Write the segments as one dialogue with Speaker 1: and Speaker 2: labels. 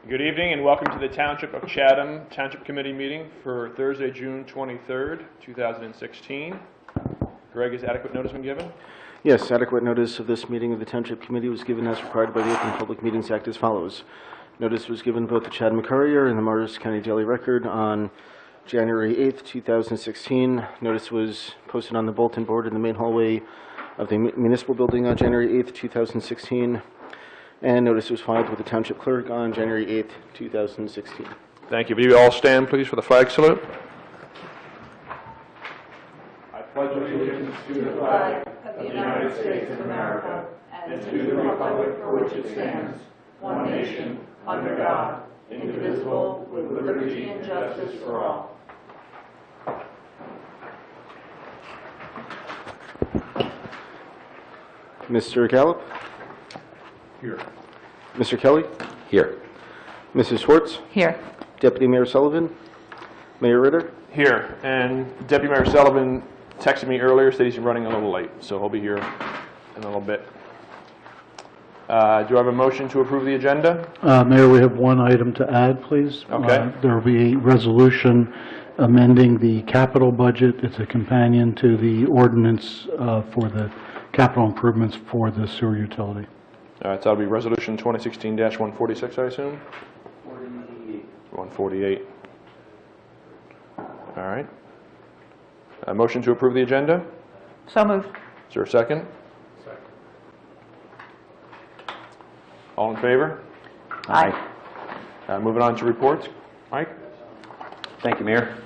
Speaker 1: Good evening and welcome to the Township of Chatham Township Committee meeting for Thursday, June 23rd, 2016. Greg, has adequate notice been given?
Speaker 2: Yes, adequate notice of this meeting of the Township Committee was given as required by the Open Public Meetings Act as follows. Notice was given both the Chatham Courier and the Morris County Daily Record on January 8th, 2016. Notice was posted on the bulletin board in the main hallway of the municipal building on January 8th, 2016. And notice was filed with the Township Clerk on January 8th, 2016.
Speaker 1: Thank you. Will you all stand, please, for the flag salute? I pledge allegiance to the flag of the United States of America and to the republic for which it stands, one nation, under God, indivisible, with liberty and justice for all.
Speaker 2: Mr. Gallup?
Speaker 1: Here.
Speaker 2: Mr. Kelly?
Speaker 3: Here.
Speaker 2: Mrs. Schwartz?
Speaker 4: Here.
Speaker 2: Deputy Mayor Sullivan? Mayor Ritter?
Speaker 1: Here. And Deputy Mayor Sullivan texted me earlier, said he's running a little late, so he'll be here in a little bit. Do I have a motion to approve the agenda?
Speaker 5: Mayor, we have one item to add, please.
Speaker 1: Okay.
Speaker 5: There will be a resolution amending the capital budget. It's a companion to the ordinance for the capital improvements for the sewer utility.
Speaker 1: All right, so that'll be Resolution 2016-146, I assume? 148. All right. A motion to approve the agenda?
Speaker 4: So moved.
Speaker 1: Is there a second? Second. All in favor?
Speaker 4: Aye.
Speaker 1: Moving on to reports. Mike?
Speaker 3: Thank you, Mayor.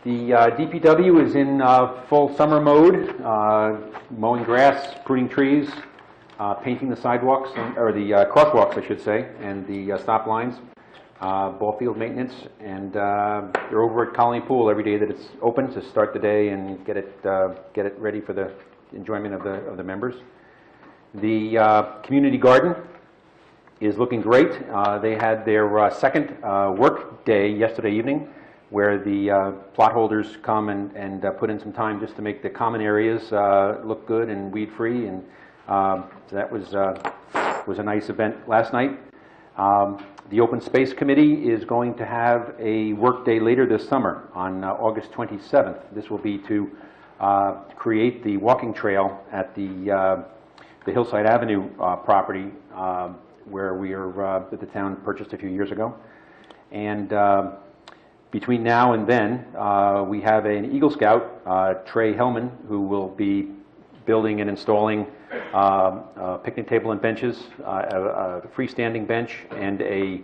Speaker 3: The DPW is in full summer mode, mowing grass, pruning trees, painting the sidewalks, or the crosswalks, I should say, and the stop lines, ball field maintenance, and they're over at Colony Pool every day that it's open to start the day and get it ready for the enjoyment of the members. The community garden is looking great. They had their second work day yesterday evening, where the plot holders come and put in some time just to make the common areas look good and weed-free, and so that was a nice event last night. The Open Space Committee is going to have a work day later this summer on August 27th. This will be to create the walking trail at the Hillside Avenue property where that the town purchased a few years ago. And between now and then, we have an Eagle Scout, Trey Hellman, who will be building and installing a picnic table and benches, a freestanding bench, and a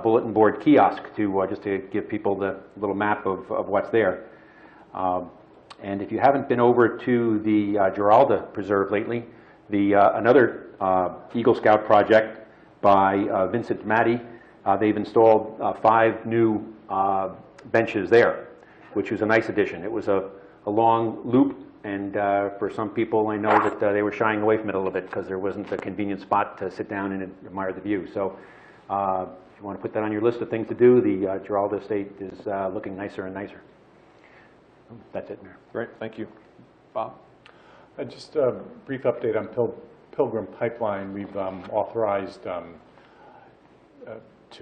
Speaker 3: bulletin board kiosk just to give people the little map of what's there. And if you haven't been over to the Giralda Preserve lately, another Eagle Scout project by Vincent Matty, they've installed 5 new benches there, which was a nice addition. It was a long loop, and for some people I know that they were shying away from it a little bit because there wasn't a convenient spot to sit down and admire the view. So if you want to put that on your list of things to do, the Giralda estate is looking nicer and nicer. That's it, Mayor.
Speaker 1: Great, thank you. Bob?
Speaker 6: Just a brief update on Pilgrim Pipeline. We've authorized to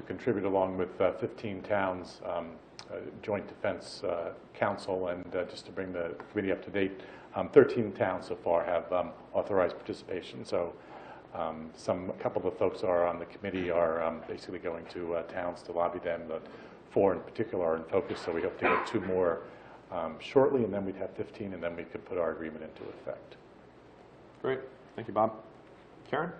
Speaker 6: contribute along with 15 towns, Joint Defense Council, and just to bring the committee up to date, 13 towns so far have authorized participation. So a couple of the folks are on the committee are basically going to towns to lobby them. The 4 in particular are in focus, so we hope to get 2 more shortly, and then we'd have 15, and then we could put our agreement into effect.
Speaker 1: Great, thank you, Bob. Karen?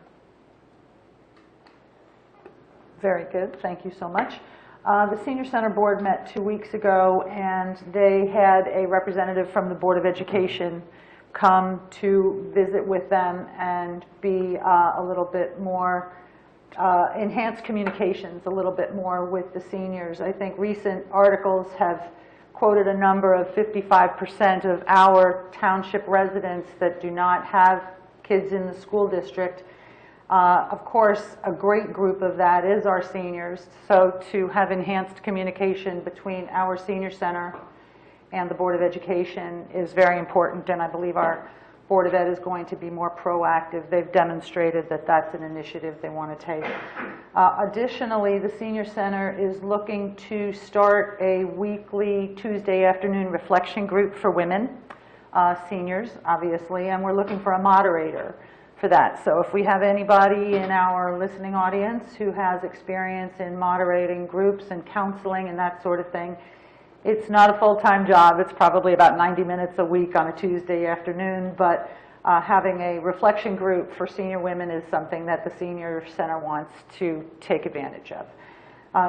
Speaker 4: Very good. Thank you so much. The Senior Center Board met 2 weeks ago, and they had a representative from the Board of Education come to visit with them and be a little bit more, enhance communications a little bit more with the seniors. I think recent articles have quoted a number of 55% of our township residents that do not have kids in the school district. Of course, a great group of that is our seniors, so to have enhanced communication between our senior center and the Board of Education is very important, and I believe our Board of Ed is going to be more proactive. They've demonstrated that that's an initiative they want to take. Additionally, the Senior Center is looking to start a weekly Tuesday afternoon reflection group for women, seniors, obviously, and we're looking for a moderator for that. So if we have anybody in our listening audience who has experience in moderating groups and counseling and that sort of thing, it's not a full-time job. It's probably about 90 minutes a week on a Tuesday afternoon, but having a reflection group for senior women is something that the Senior Center wants to take advantage of.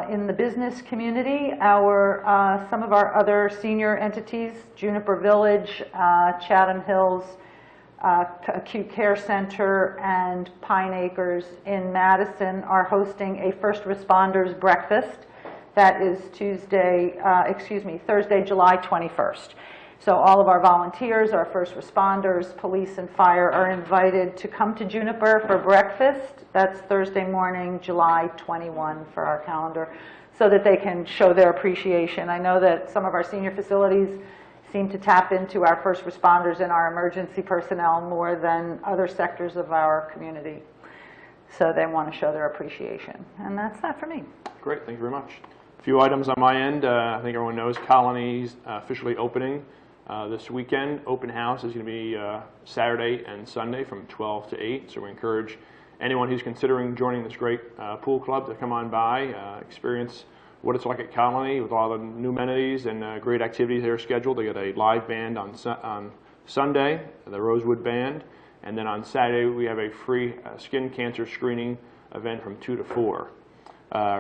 Speaker 4: In the business community, some of our other senior entities, Juniper Village, Chatham Hills, Acute Care Center, and Pine Acres in Madison are hosting a first responders breakfast. That is Thursday, July 21st. So all of our volunteers, our first responders, police and fire are invited to come to Juniper for breakfast. That's Thursday morning, July 21 for our calendar, so that they can show their appreciation. I know that some of our senior facilities seem to tap into our first responders and our emergency personnel more than other sectors of our community. So they want to show their appreciation. And that's that for me.
Speaker 7: Great, thank you very much. A few items on my end. I think everyone knows Colony's officially opening this weekend. Open house is going to be Saturday and Sunday from 12 to 8. So we encourage anyone who's considering joining this great pool club to come on by, experience what it's like at Colony with all the new amenities and great activities that are scheduled. They got a live band on Sunday, the Rosewood Band, and then on Saturday we have a free skin cancer screening event from 2 to 4.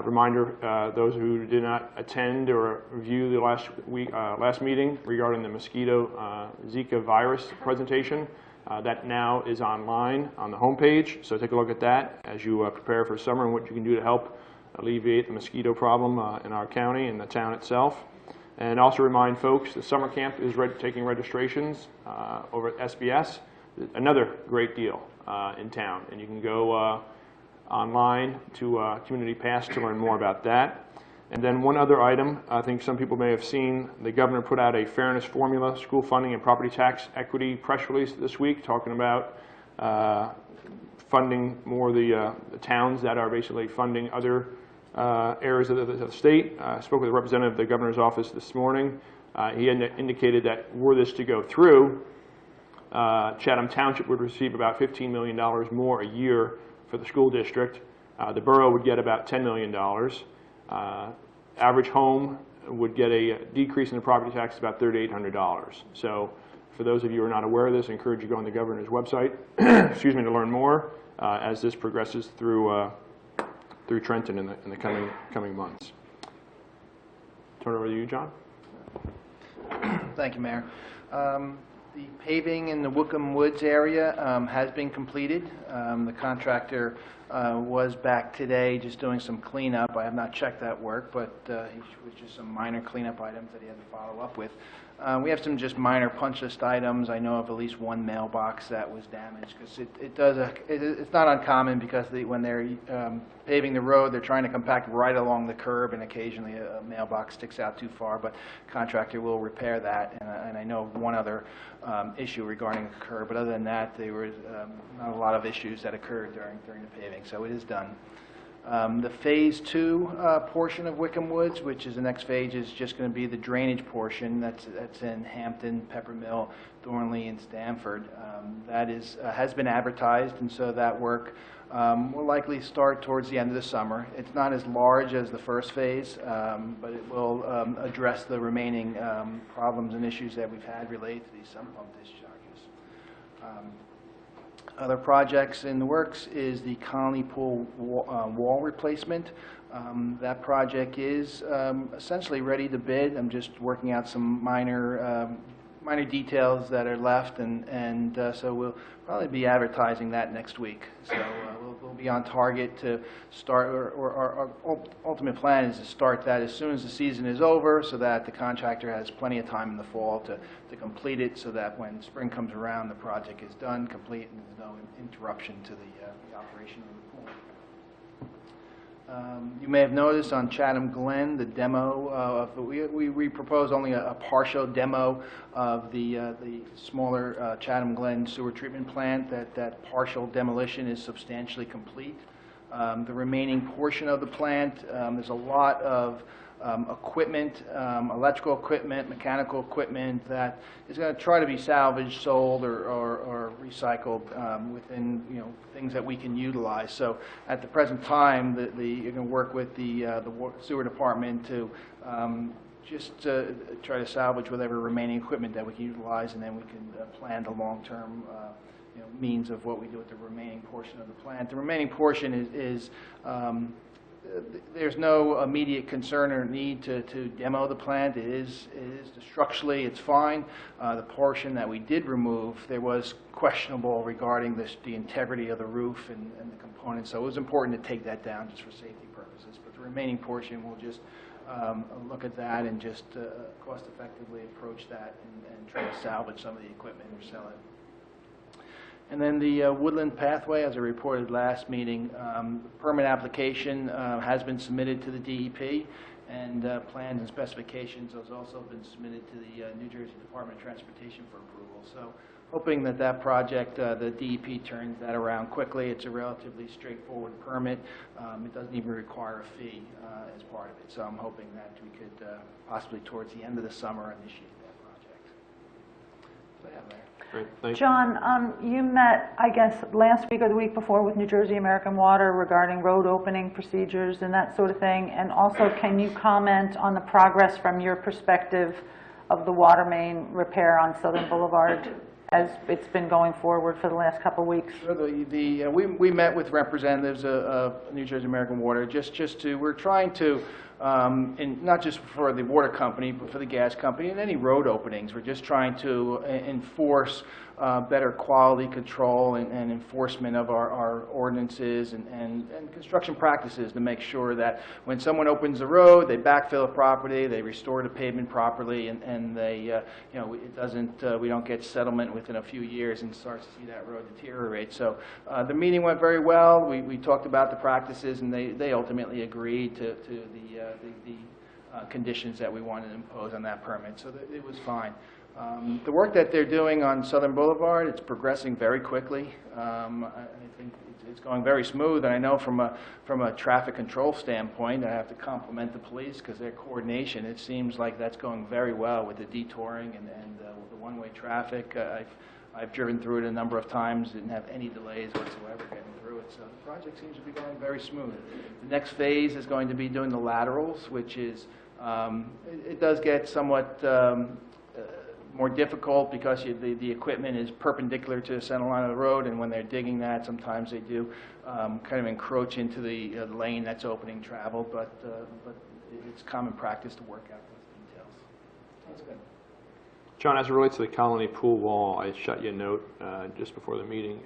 Speaker 7: Reminder, those who did not attend or review the last meeting regarding the mosquito Zika virus presentation, that now is online on the homepage. So take a look at that as you prepare for summer and what you can do to help alleviate the mosquito problem in our county and the town itself. And also remind folks the summer camp is taking registrations over at SBS. Another great deal in town, and you can go online to Community Pass to learn more about that. And then one other item, I think some people may have seen, the governor put out a fairness formula, school funding and property tax equity press release this week talking about funding more the towns that are basically funding other areas of the state. I spoke with a representative of the governor's office this morning. He indicated that were this to go through, Chatham Township would receive about $15 million more a year for the school district. The borough would get about $10 million. Average home would get a decrease in the property tax of about $3,800. So for those of you who are not aware of this, I encourage you to go on the governor's website excuse me, to learn more as this progresses through Trenton in the coming months. Turn it over to you, John.
Speaker 8: Thank you, Mayor. The paving in the Wickham Woods area has been completed. The contractor was back today just doing some cleanup. I have not checked that work, but it was just some minor cleanup items that he had to follow up with. We have some just minor punch list items. I know of at least one mailbox that was damaged because it's not uncommon because when they're paving the road, they're trying to compact right along the curb, and occasionally a mailbox sticks out too far, but contractor will repair that. And I know one other issue regarding the curb, but other than that, there was not a lot of issues that occurred during the paving, so it is done. The Phase 2 portion of Wickham Woods, which is the next phase, is just going to be the drainage portion. That's in Hampton, Peppermill, Thornley, and Stamford. That has been advertised, and so that work will likely start towards the end of the summer. It's not as large as the first phase, but it will address the remaining problems and issues that we've had related to these sump pump discharges. Other projects in the works is the Colony Pool wall replacement. That project is essentially ready to bid. I'm just working out some minor details that are left, and so we'll probably be advertising that next week. So we'll be on target to start, or our ultimate plan is to start that as soon as the season is over, so that the contractor has plenty of time in the fall to complete it, so that when spring comes around, the project is done, complete, and there's no interruption to the operation of the You may have noticed on Chatham Glen, the demo we propose only a partial demo of the smaller Chatham Glen sewer treatment plant. That partial demolition is substantially complete. The remaining portion of the plant, there's a lot of equipment, electrical equipment, mechanical equipment that is going to try to be salvaged, sold, or recycled within things that we can utilize. So at the present time, you're going to work with the sewer department to just try to salvage whatever remaining equipment that we can utilize, and then we can plan the long-term means of what we do with the remaining portion of the plant. The remaining portion is there's no immediate concern or need to demo the plant. It is structurally, it's fine. The portion that we did remove, there was questionable regarding the integrity of the roof and the components, so it was important to take that down just for safety purposes. But the remaining portion, we'll just look at that and just cost effectively approach that and try to salvage some of the equipment or sell it. And then the Woodland Pathway, as I reported last meeting, permit application has been submitted to the DEP, and plans and specifications has also been submitted to the New Jersey Department of Transportation for approval. So hoping that that project, the DEP turns that around quickly. It's a relatively straightforward permit. It doesn't even require a fee as part of it. So I'm hoping that we could possibly towards the end of the summer initiate that project. So yeah, Larry.
Speaker 7: Great, thank you.
Speaker 4: John, you met, I guess, last week or the week before with New Jersey American Water regarding road opening procedures and that sort of thing. And also, can you comment on the progress from your perspective of the water main repair on Southern Boulevard as it's been going forward for the last couple of weeks?
Speaker 8: Sure, we met with representatives of New Jersey American Water we're trying to, and not just for the water company, but for the gas company and any road openings. We're just trying to enforce better quality control and enforcement of our ordinances and construction practices to make sure that when someone opens the road, they backfill the property, they restore the pavement properly, and they, it doesn't, we don't get settlement within a few years and start to see that road deteriorate. So the meeting went very well. We talked about the practices, and they ultimately agreed to the conditions that we wanted to impose on that permit. So it was fine. The work that they're doing on Southern Boulevard, it's progressing very quickly. I think it's going very smooth, and I know from a traffic control standpoint, I have to compliment the police because their coordination, it seems like that's going very well with the detouring and the one-way traffic. I've driven through it a number of times, didn't have any delays whatsoever getting through it, so the project seems to be going very smooth. The next phase is going to be doing the laterals, which is, it does get somewhat more difficult because the equipment is perpendicular to the center line of the road, and when they're digging that, sometimes they do kind of encroach into the lane that's opening travel, but it's common practice to work out those details. That's good.
Speaker 7: John, as it relates to the Colony pool wall, I shot you a note just before the meeting.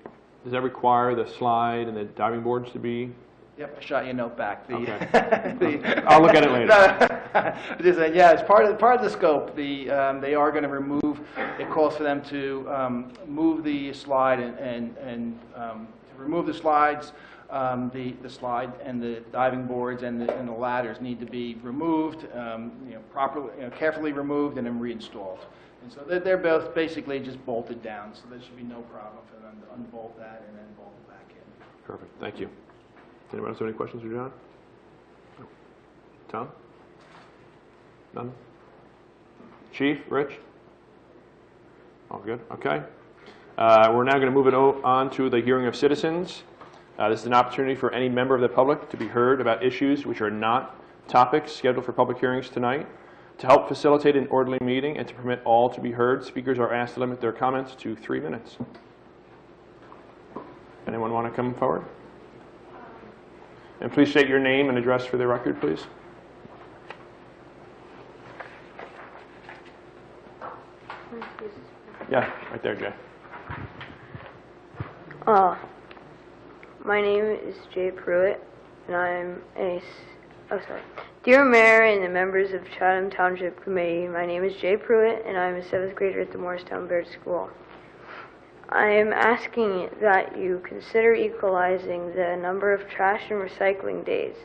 Speaker 7: Does that require the slide and the diving boards to be?
Speaker 8: Yep, I shot you a note back.
Speaker 7: Okay. I'll look at it later.
Speaker 8: Yeah, it's part of the scope. They are going to remove. It calls for them to move the slide and to remove the slides. The slide and the diving boards and the ladders need to be removed, properly, carefully removed, and then reinstalled. And so they're both basically just bolted down. So there should be no problem for them to unbolt that and then bolt it back in.
Speaker 7: Perfect, thank you. Anyone else have any questions for John? No. Tom? None? Chief, Rich? All good, okay. We're now going to move it on to the hearing of citizens. This is an opportunity for any member of the public to be heard about issues which are not topics scheduled for public hearings tonight. To help facilitate an orderly meeting and to permit all to be heard, speakers are asked to limit their comments to 3 minutes. Anyone want to come forward? And please state your name and address for the record, please. Yeah, right there, Jay.
Speaker 9: My name is Jay Pruitt, and I'm Dear Mayor and the members of Chatham Township Committee, my name is Jay Pruitt, and I'm a 7th grader at the Morristown Baird School. I am asking that you consider equalizing the number of trash and recycling days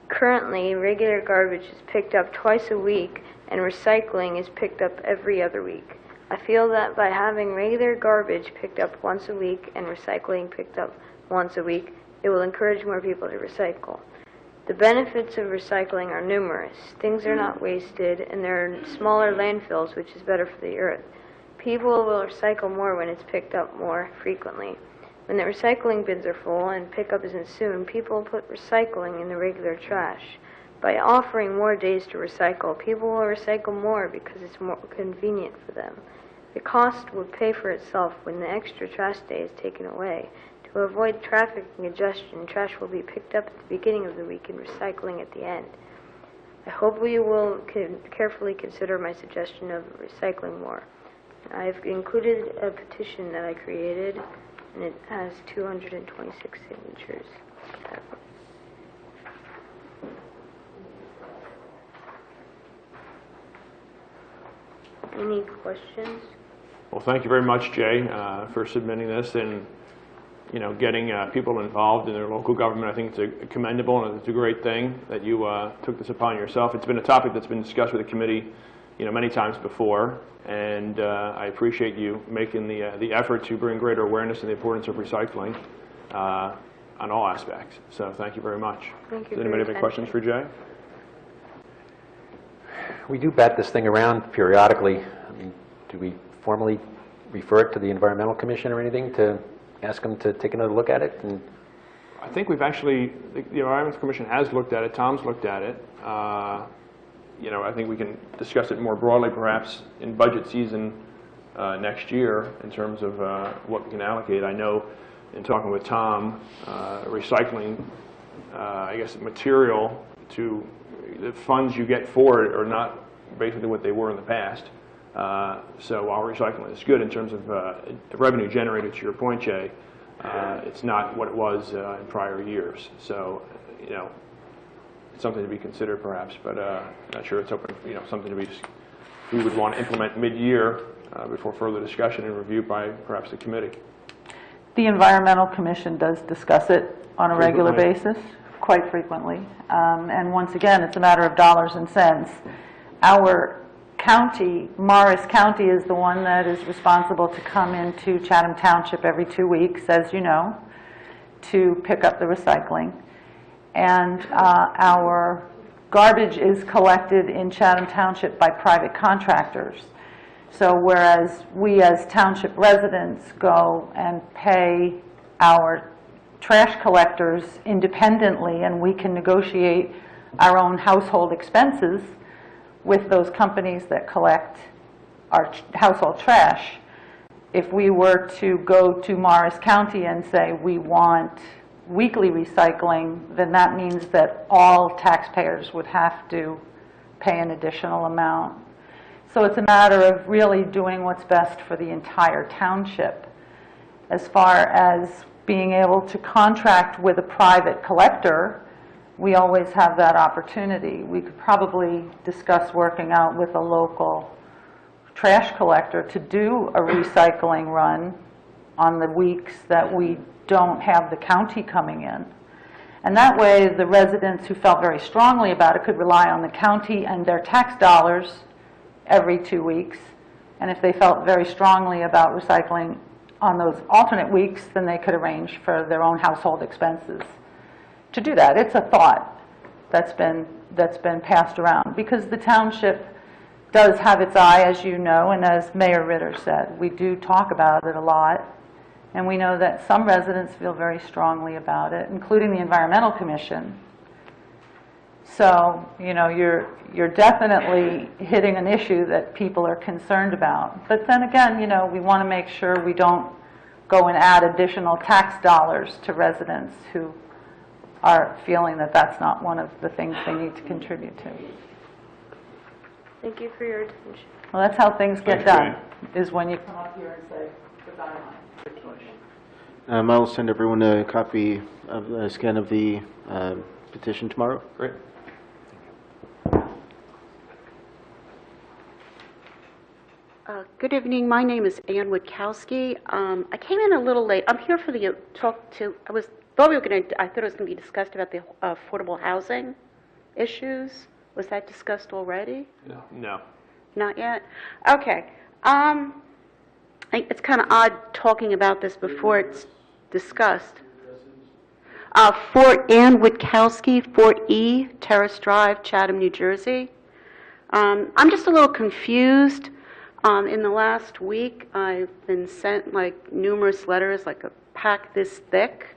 Speaker 9: Currently, regular garbage is picked up twice a week and recycling is picked up every other week. I feel that by having regular garbage picked up once a week and recycling picked up once a week, it will encourage more people to recycle. The benefits of recycling are numerous. Things are not wasted, and there are smaller landfills, which is better for the earth. People will recycle more when it's picked up more frequently. When the recycling bins are full and pickup isn't soon, people will put recycling in the regular trash. By offering more days to recycle, people will recycle more because it's more convenient for them. The cost would pay for itself when the extra trash day is taken away. To avoid traffic congestion, trash will be picked up at the beginning of the week and recycling at the end. I hope you will carefully consider my suggestion of recycling more. I've included a petition that I created, and it has 226 signatures. Any questions?
Speaker 7: Well, thank you very much, Jay, for submitting this and, getting people involved in their local government. I think it's commendable and it's a great thing that you took this upon yourself. It's been a topic that's been discussed with the committee, many times before, and I appreciate you making the effort to bring greater awareness to the importance of recycling on all aspects. So thank you very much.
Speaker 9: Thank you.
Speaker 7: Does anybody have any questions for Jay?
Speaker 3: We do bat this thing around periodically. I mean, do we formally refer it to the Environmental Commission or anything to ask them to take another look at it? And
Speaker 7: I think we've actually, the Environmental Commission has looked at it, Tom's looked at it. I think we can discuss it more broadly perhaps in budget season next year in terms of what we can allocate. I know in talking with Tom, recycling, material to the funds you get for it are not basically what they were in the past. So while recycling is good in terms of revenue generated, to your point, Jay, it's not what it was in prior years. So, it's something to be considered perhaps, but not sure it's open, something to be, we would want to implement mid-year before further discussion and review by perhaps the committee.
Speaker 4: The Environmental Commission does discuss it on a regular basis, quite frequently. And once again, it's a matter of dollars and cents. Our county, Morris County, is the one that is responsible to come into Chatham Township every 2 weeks, as you know, to pick up the recycling. And our garbage is collected in Chatham Township by private contractors. So whereas we as township residents go and pay our trash collectors independently, and we can negotiate our own household expenses with those companies that collect our household trash. If we were to go to Morris County and say we want weekly recycling, then that means that all taxpayers would have to pay an additional amount. So it's a matter of really doing what's best for the entire township. As far as being able to contract with a private collector, we always have that opportunity. We could probably discuss working out with a local trash collector to do a recycling run on the weeks that we don't have the county coming in. And that way, the residents who felt very strongly about it could rely on the county and their tax dollars every 2 weeks. And if they felt very strongly about recycling on those alternate weeks, then they could arrange for their own household expenses to do that. It's a thought that's been passed around, because the township does have its eye, as you know, and as Mayor Ritter said, we do talk about it a lot. And we know that some residents feel very strongly about it, including the Environmental Commission. So, you're definitely hitting an issue that people are concerned about. But then again, we want to make sure we don't go and add additional tax dollars to residents who are feeling that that's not one of the things they need to contribute to.
Speaker 9: Thank you for your attention.
Speaker 4: Well, that's how things get
Speaker 7: Thanks,
Speaker 4: done, is when you come up here and say, goodbye.
Speaker 2: I will send everyone a copy of a scan of the petition tomorrow.
Speaker 7: Great.
Speaker 10: Good evening. My name is Ann Witkowski. I came in a little late. I'm here for the I thought it was going to be discussed about the affordable housing. issues? Was that discussed already?
Speaker 7: No.
Speaker 10: Not yet? Okay. It's kind of odd talking about this before it's discussed. Fort Ann Witkowski, Fort E, Terrace Drive, Chatham, New Jersey. I'm just a little confused. In the last week, I've been sent like numerous letters, like a pack this thick,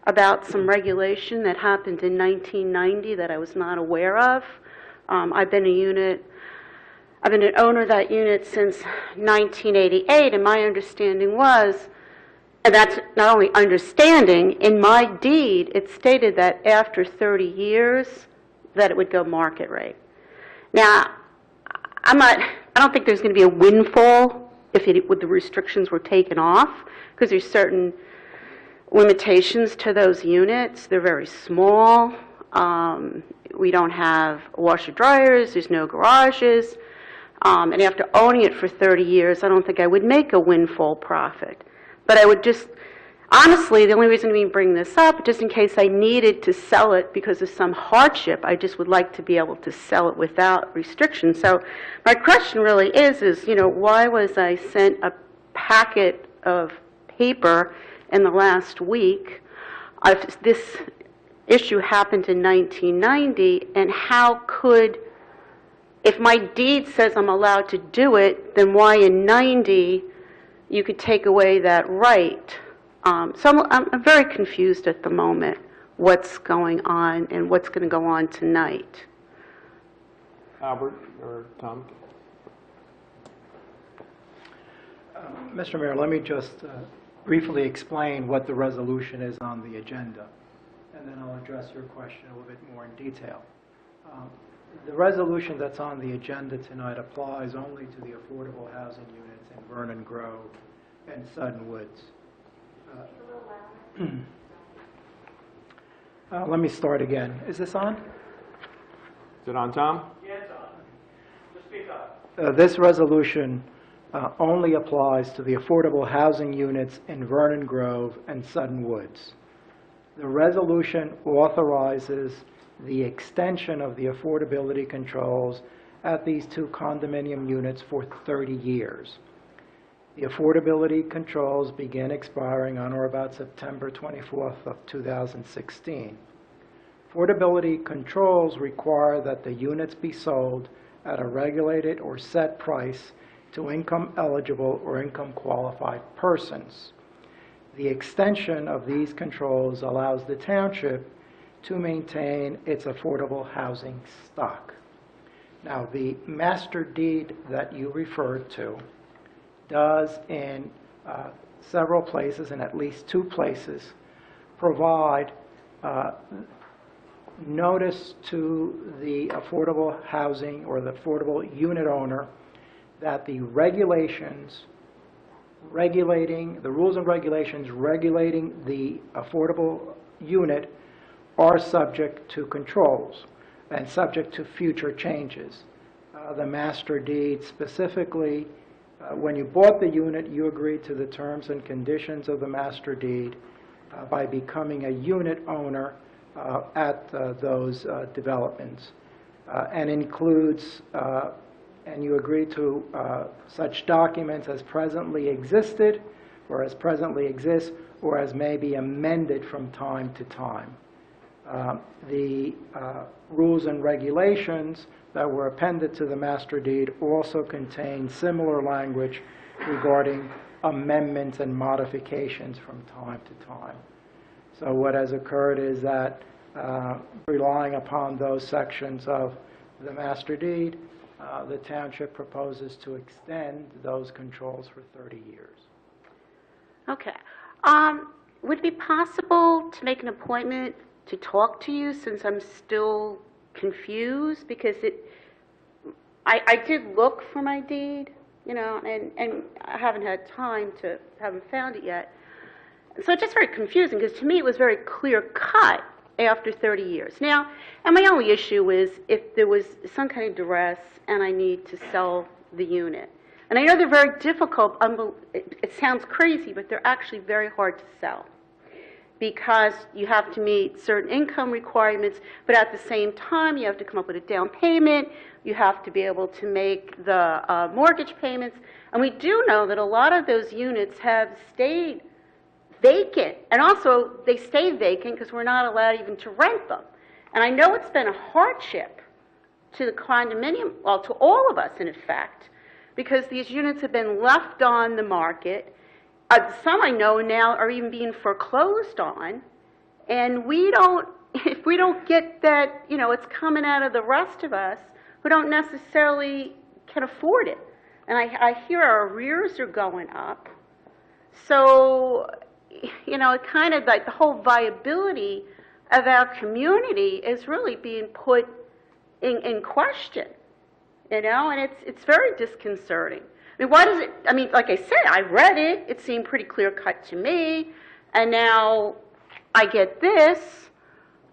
Speaker 10: about some regulation that happened in 1990 that I was not aware of. I've been an owner of that unit since 1988, and my understanding was, and that's not only understanding, in my deed, it stated that after 30 years, that it would go market rate. Now, I don't think there's going to be a windfall if the restrictions were taken off, because there's certain limitations to those units. They're very small. We don't have washer dryers. There's no garages. And after owning it for 30 years, I don't think I would make a windfall profit. But I would just, honestly, the only reason we bring this up, just in case I needed to sell it because of some hardship, I just would like to be able to sell it without restriction. So my question really is, why was I sent a packet of paper in the last week? This issue happened in 1990, and how could, if my deed says I'm allowed to do it, then why in 90 you could take away that right? So I'm very confused at the moment what's going on and what's going to go on tonight.
Speaker 7: Albert or Tom?
Speaker 11: Mr. Mayor, let me just briefly explain what the resolution is on the agenda, and then I'll address your question a little bit more in detail. The resolution that's on the agenda tonight applies only to the affordable housing units in Vernon Grove and Sutton Woods. Let me start again. Is this on?
Speaker 7: Is it on, Tom?
Speaker 11: Yes, on. Just speak up. This resolution only applies to the affordable housing units in Vernon Grove and Sutton Woods. The resolution authorizes the extension of the affordability controls at these two condominium units for 30 years. The affordability controls begin expiring on or about September 24th of 2016. Affordability controls require that the units be sold at a regulated or set price to income-eligible or income-qualified persons. The extension of these controls allows the township to maintain its affordable housing stock. Now, the master deed that you referred to does in several places, in at least two places, provide notice to the affordable housing or the affordable unit owner that the regulations regulating, the rules and regulations regulating the affordable unit are subject to controls and subject to future changes. The master deed specifically, when you bought the unit, you agreed to the terms and conditions of the master deed by becoming a unit owner at those developments, and includes, and you agree to such documents as presently existed, or as presently exist, or as may be amended from time to time. The rules and regulations that were appended to the master deed also contain similar language regarding amendments and modifications from time to time. So what has occurred is that relying upon those sections of the master deed, the township proposes to extend those controls for 30 years.
Speaker 10: Okay. Would it be possible to make an appointment to talk to you, since I'm still confused? Because I did look for my deed, and I haven't had time to, haven't found it yet. So it's just very confusing, because to me it was very clear cut after 30 years. Now, and my only issue is if there was some kind of duress and I need to sell the unit. And I know they're very difficult, it sounds crazy, but they're actually very hard to sell. because you have to meet certain income requirements, but at the same time, you have to come up with a down payment, you have to be able to make the mortgage payments, and we do know that a lot of those units have stayed vacant, and also they stay vacant because we're not allowed even to rent them. And I know it's been a hardship to the condominium, well, to all of us in effect, because these units have been left on the market. Some I know now are even being foreclosed on, and we don't, if we don't get that, you know, it's coming out of the rest of us who don't necessarily can afford it. And I hear our arrears are going up. So, you know, it kind of like the whole viability of our community is really being put in question, you know, and it's very disconcerting. I mean, why does it, I mean, like I said, I read it, it seemed pretty clear-cut to me, and now I get this,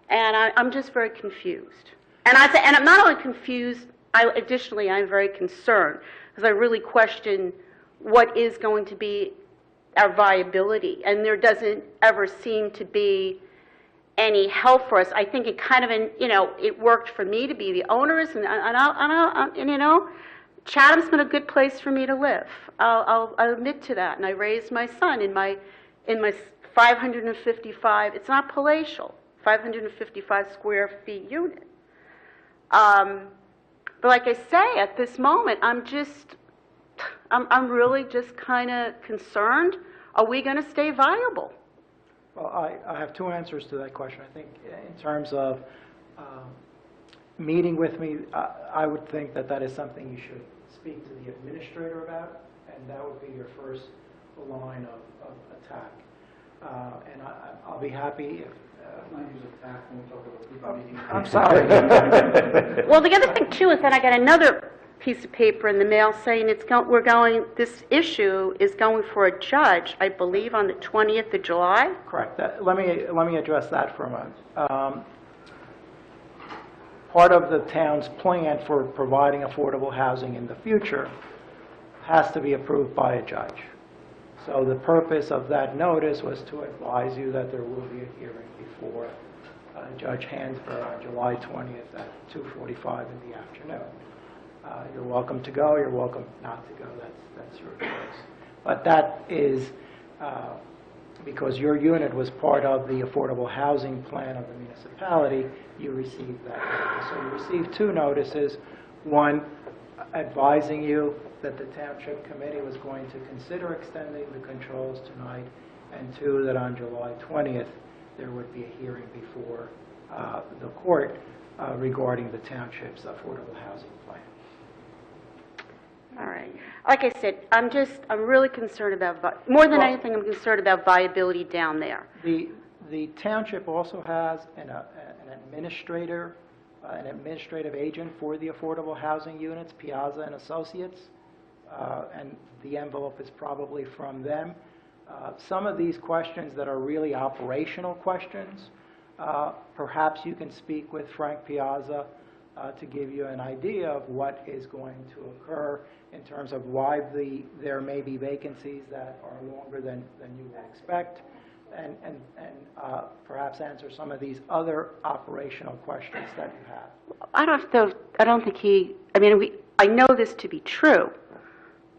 Speaker 10: and I'm just very confused. And and I'm not only confused, additionally, I'm very concerned, because I really question what is going to be our viability, and there doesn't ever seem to be any help for us. I think it kind of, you know, it worked for me to be the owners, and you know, Chatham's been a good place for me to live. I'll admit to that, and I raised my son in my 555. It's not palatial, 555 square feet unit. But like I say, at this moment, I'm really just kind of concerned. Are we going to stay viable?
Speaker 11: Well, I have two answers to that question. I think in terms of meeting with me, I would think that that is something you should speak to the administrator about, and that would be your first line of attack. And I'll be happy if... I'm sorry.
Speaker 10: Well, the other thing, too, is that I got another piece of paper in the mail saying this issue is going for a judge, I believe, on the 20th of July.
Speaker 11: Correct. Let me address that for a moment. Part of the town's plan for providing affordable housing in the future has to be approved by a judge. So the purpose of that notice was to advise you that there will be a hearing before Judge Hansberg on July 20th at 2:45 in the afternoon. You're welcome to go, you're welcome not to go, that's your choice. But that is because your unit was part of the affordable housing plan of the municipality, you received that notice. So you received two notices, one advising you that the Township Committee was going to consider extending the controls tonight, and two, that on July 20th there would be a hearing before the court regarding the Township's affordable housing plan.
Speaker 10: All right. Like I said, I'm really concerned about, more than anything, I'm concerned about viability down there.
Speaker 11: The Township also has an administrator, an administrative agent for the affordable housing units, Piazza and Associates, and the envelope is probably from them. Some of these questions that are really operational questions, perhaps you can speak with Frank Piazza to give you an idea of what is going to occur in terms of why there may be vacancies that are longer than you would expect, and perhaps answer some of these other operational questions that you have.
Speaker 10: I don't think I know this to be true,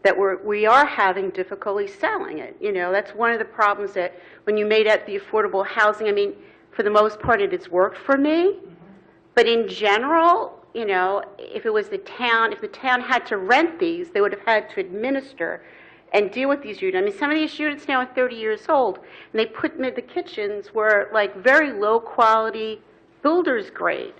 Speaker 10: that we are having difficulty selling it. You know, that's one of the problems that when you made up the affordable housing, I mean, for the most part, it has worked for me. But in general, you know, if the town had to rent these, they would have had to administer and deal with these units. I mean, some of these units now are 30 years old, and they put them in the kitchens were like very low quality builder's grade.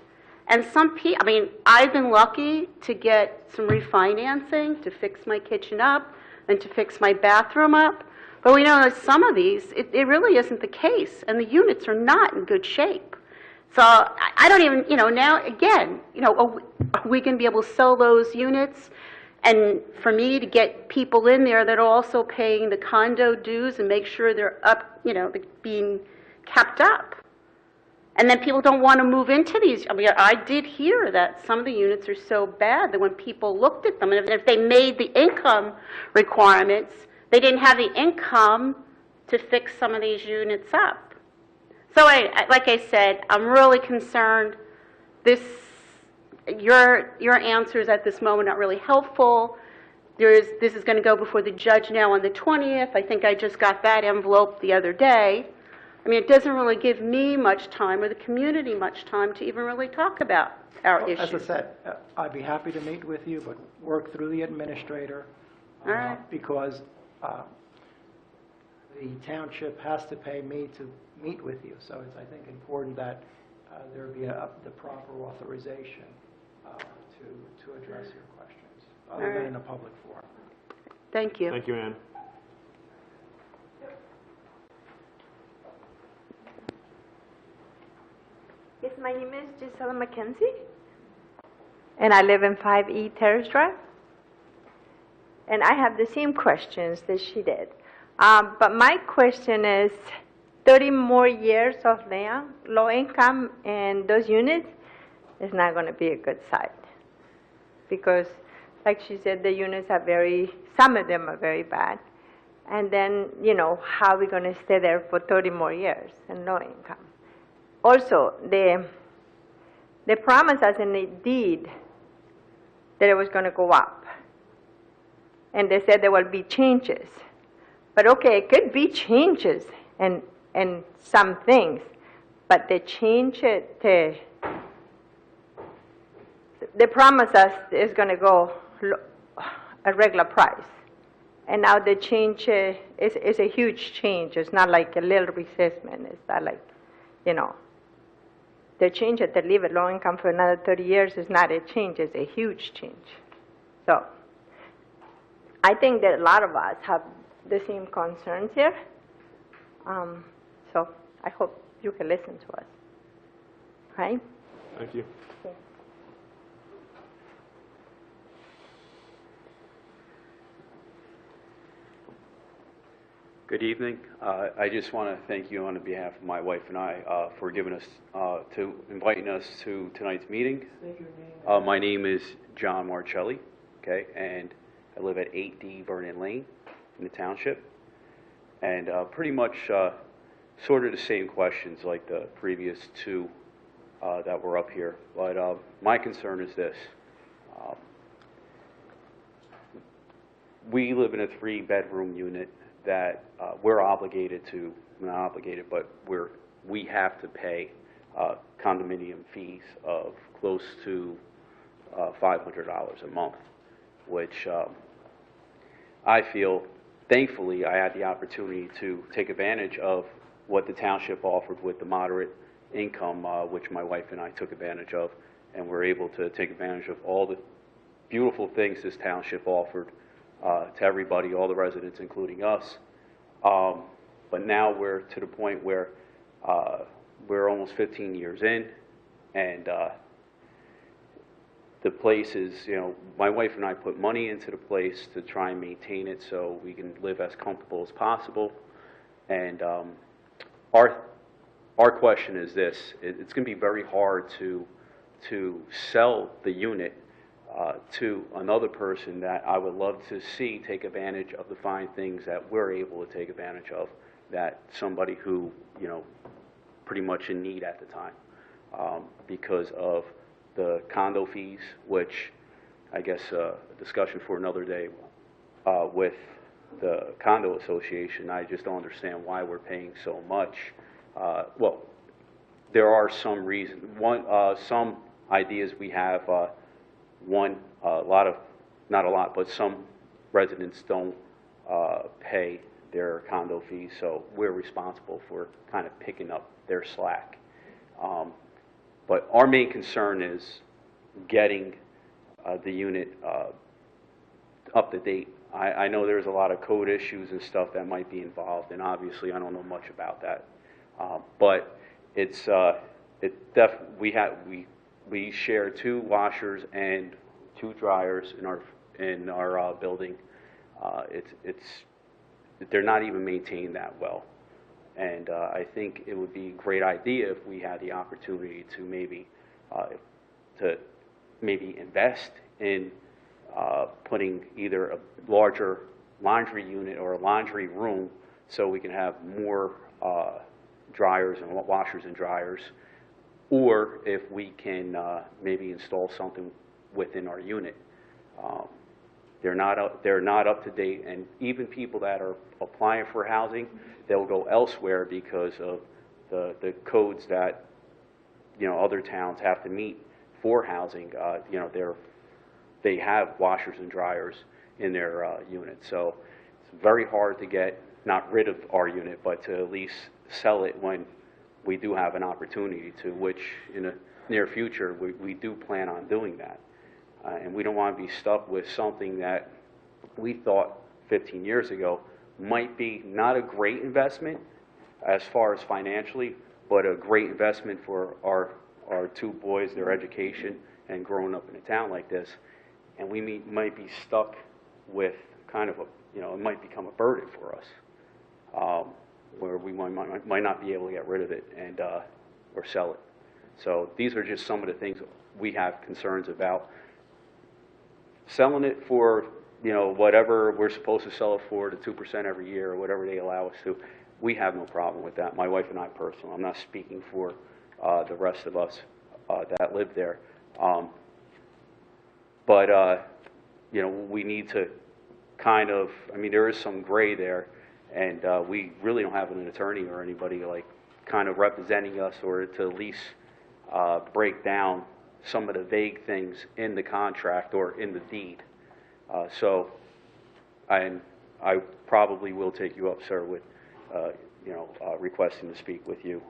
Speaker 10: And some people, I mean, I've been lucky to get some refinancing to fix my kitchen up and to fix my bathroom up. But we know that some of these, it really isn't the case, and the units are not in good shape. So I don't even, you know, now again, you know, are we going to be able to sell those units? And for me to get people in there that are also paying the condo dues and make sure they're up, you know, being kept up. And then people don't want to move into these. I mean, I did hear that some of the units are so bad that when people looked at them, and if they made the income requirements, they didn't have the income to fix some of these units up. So like I said, I'm really concerned. Your answers at this moment are really helpful. This is going to go before the judge now on the 20th. I think I just got that envelope the other day. I mean, it doesn't really give me much time or the community much time to even really talk about our
Speaker 11: Well,
Speaker 10: issues.
Speaker 11: as I said, I'd be happy to meet with you, but work through the administrator.
Speaker 10: All right.
Speaker 11: Because the township has to pay me to meet with you. So it's, I think, important that there be the proper authorization to address your questions, other than in a public forum.
Speaker 10: Thank you.
Speaker 7: Thank you, Ann.
Speaker 9: Yes, my name is Gisela McKenzie, and I live in 5E Terrace Drive. And I have the same questions that she did. But my question is, 30 more years of low income in those units is not going to be a good site. Because, like she said, the units are some of them are very bad. And then, how are we going to stay there for 30 more years in low income? Also, they promised us in the deed that it was going to go up. And they said there will be changes. But okay, it could be changes in some things, but they change it to, they promise us it's going to go a regular price. And now the change is a huge change. It's not like a little resistment. It's not like, the change that they leave at low income for another 30 years is not a change. It's a huge change. So I think that a lot of us have the same concerns here. So I hope you can listen to us. Right?
Speaker 7: Thank you.
Speaker 12: Good evening. I just want to thank you on behalf of my wife and I for inviting us to tonight's meeting. My name is John Marcelli, okay, and I live at 8D Vernon Lane in the township. And pretty much sort of the same questions like the previous two that were up here. But my concern is this. We live in a 3-bedroom unit that we're obligated to, not obligated, but we have to pay condominium fees of close to $500 a month, which I feel, thankfully, I had the opportunity to take advantage of what the township offered with the moderate income, which my wife and I took advantage of, and we're able to take advantage of all the beautiful things this township offered to everybody, all the residents, including us. But now we're to the point where we're almost 15 years in, and the place is, my wife and I put money into the place to try and maintain it so we can live as comfortable as possible. And our question is this: it's going to be very hard to sell the unit to another person that I would love to see take advantage of the fine things that we're able to take advantage of, that somebody who, pretty much in need at the time, because of the condo fees, which I guess a discussion for another day with the condo association. I just don't understand why we're paying so much. Well, there are some reasons. Some ideas we have. One, not a lot, but some residents don't pay their condo fees, so we're responsible for kind of picking up their slack. But our main concern is getting the unit up to date. I know there's a lot of code issues and stuff that might be involved, and obviously I don't know much about that. But we share 2 washers and 2 dryers in our building. They're not even maintained that well. And I think it would be a great idea if we had the opportunity to maybe invest in putting either a larger laundry unit or a laundry room, so we can have more dryers and washers and dryers, or if we can maybe install something within our unit. They're not up to date, and even people that are applying for housing, they'll go elsewhere because of the codes that, you know, other towns have to meet for housing. You know, they have washers and dryers in their units, so it's very hard to get not rid of our unit, but to at least sell it when we do have an opportunity to, which in the near future we do plan on doing that. And we don't want to be stuck with something that we thought 15 years ago might be not a great investment as far as financially, but a great investment for our two boys, their education, and growing up in a town like this. And we might be stuck with kind of a, you know, it might become a burden for us, where we might not be able to get rid of it and or sell it. So these are just some of the things we have concerns about. Selling it for, you know, whatever we're supposed to sell it for, the 2% every year or whatever they allow us to, we have no problem with that. My wife and I personally. I'm not speaking for the rest of us that live there. But you know, we need to kind of, I mean, there is some gray there, and we really don't have an attorney or anybody like kind of representing us, or to at least break down some of the vague things in the contract or in the deed. So I probably will take you up, sir, with you know, requesting to speak with you.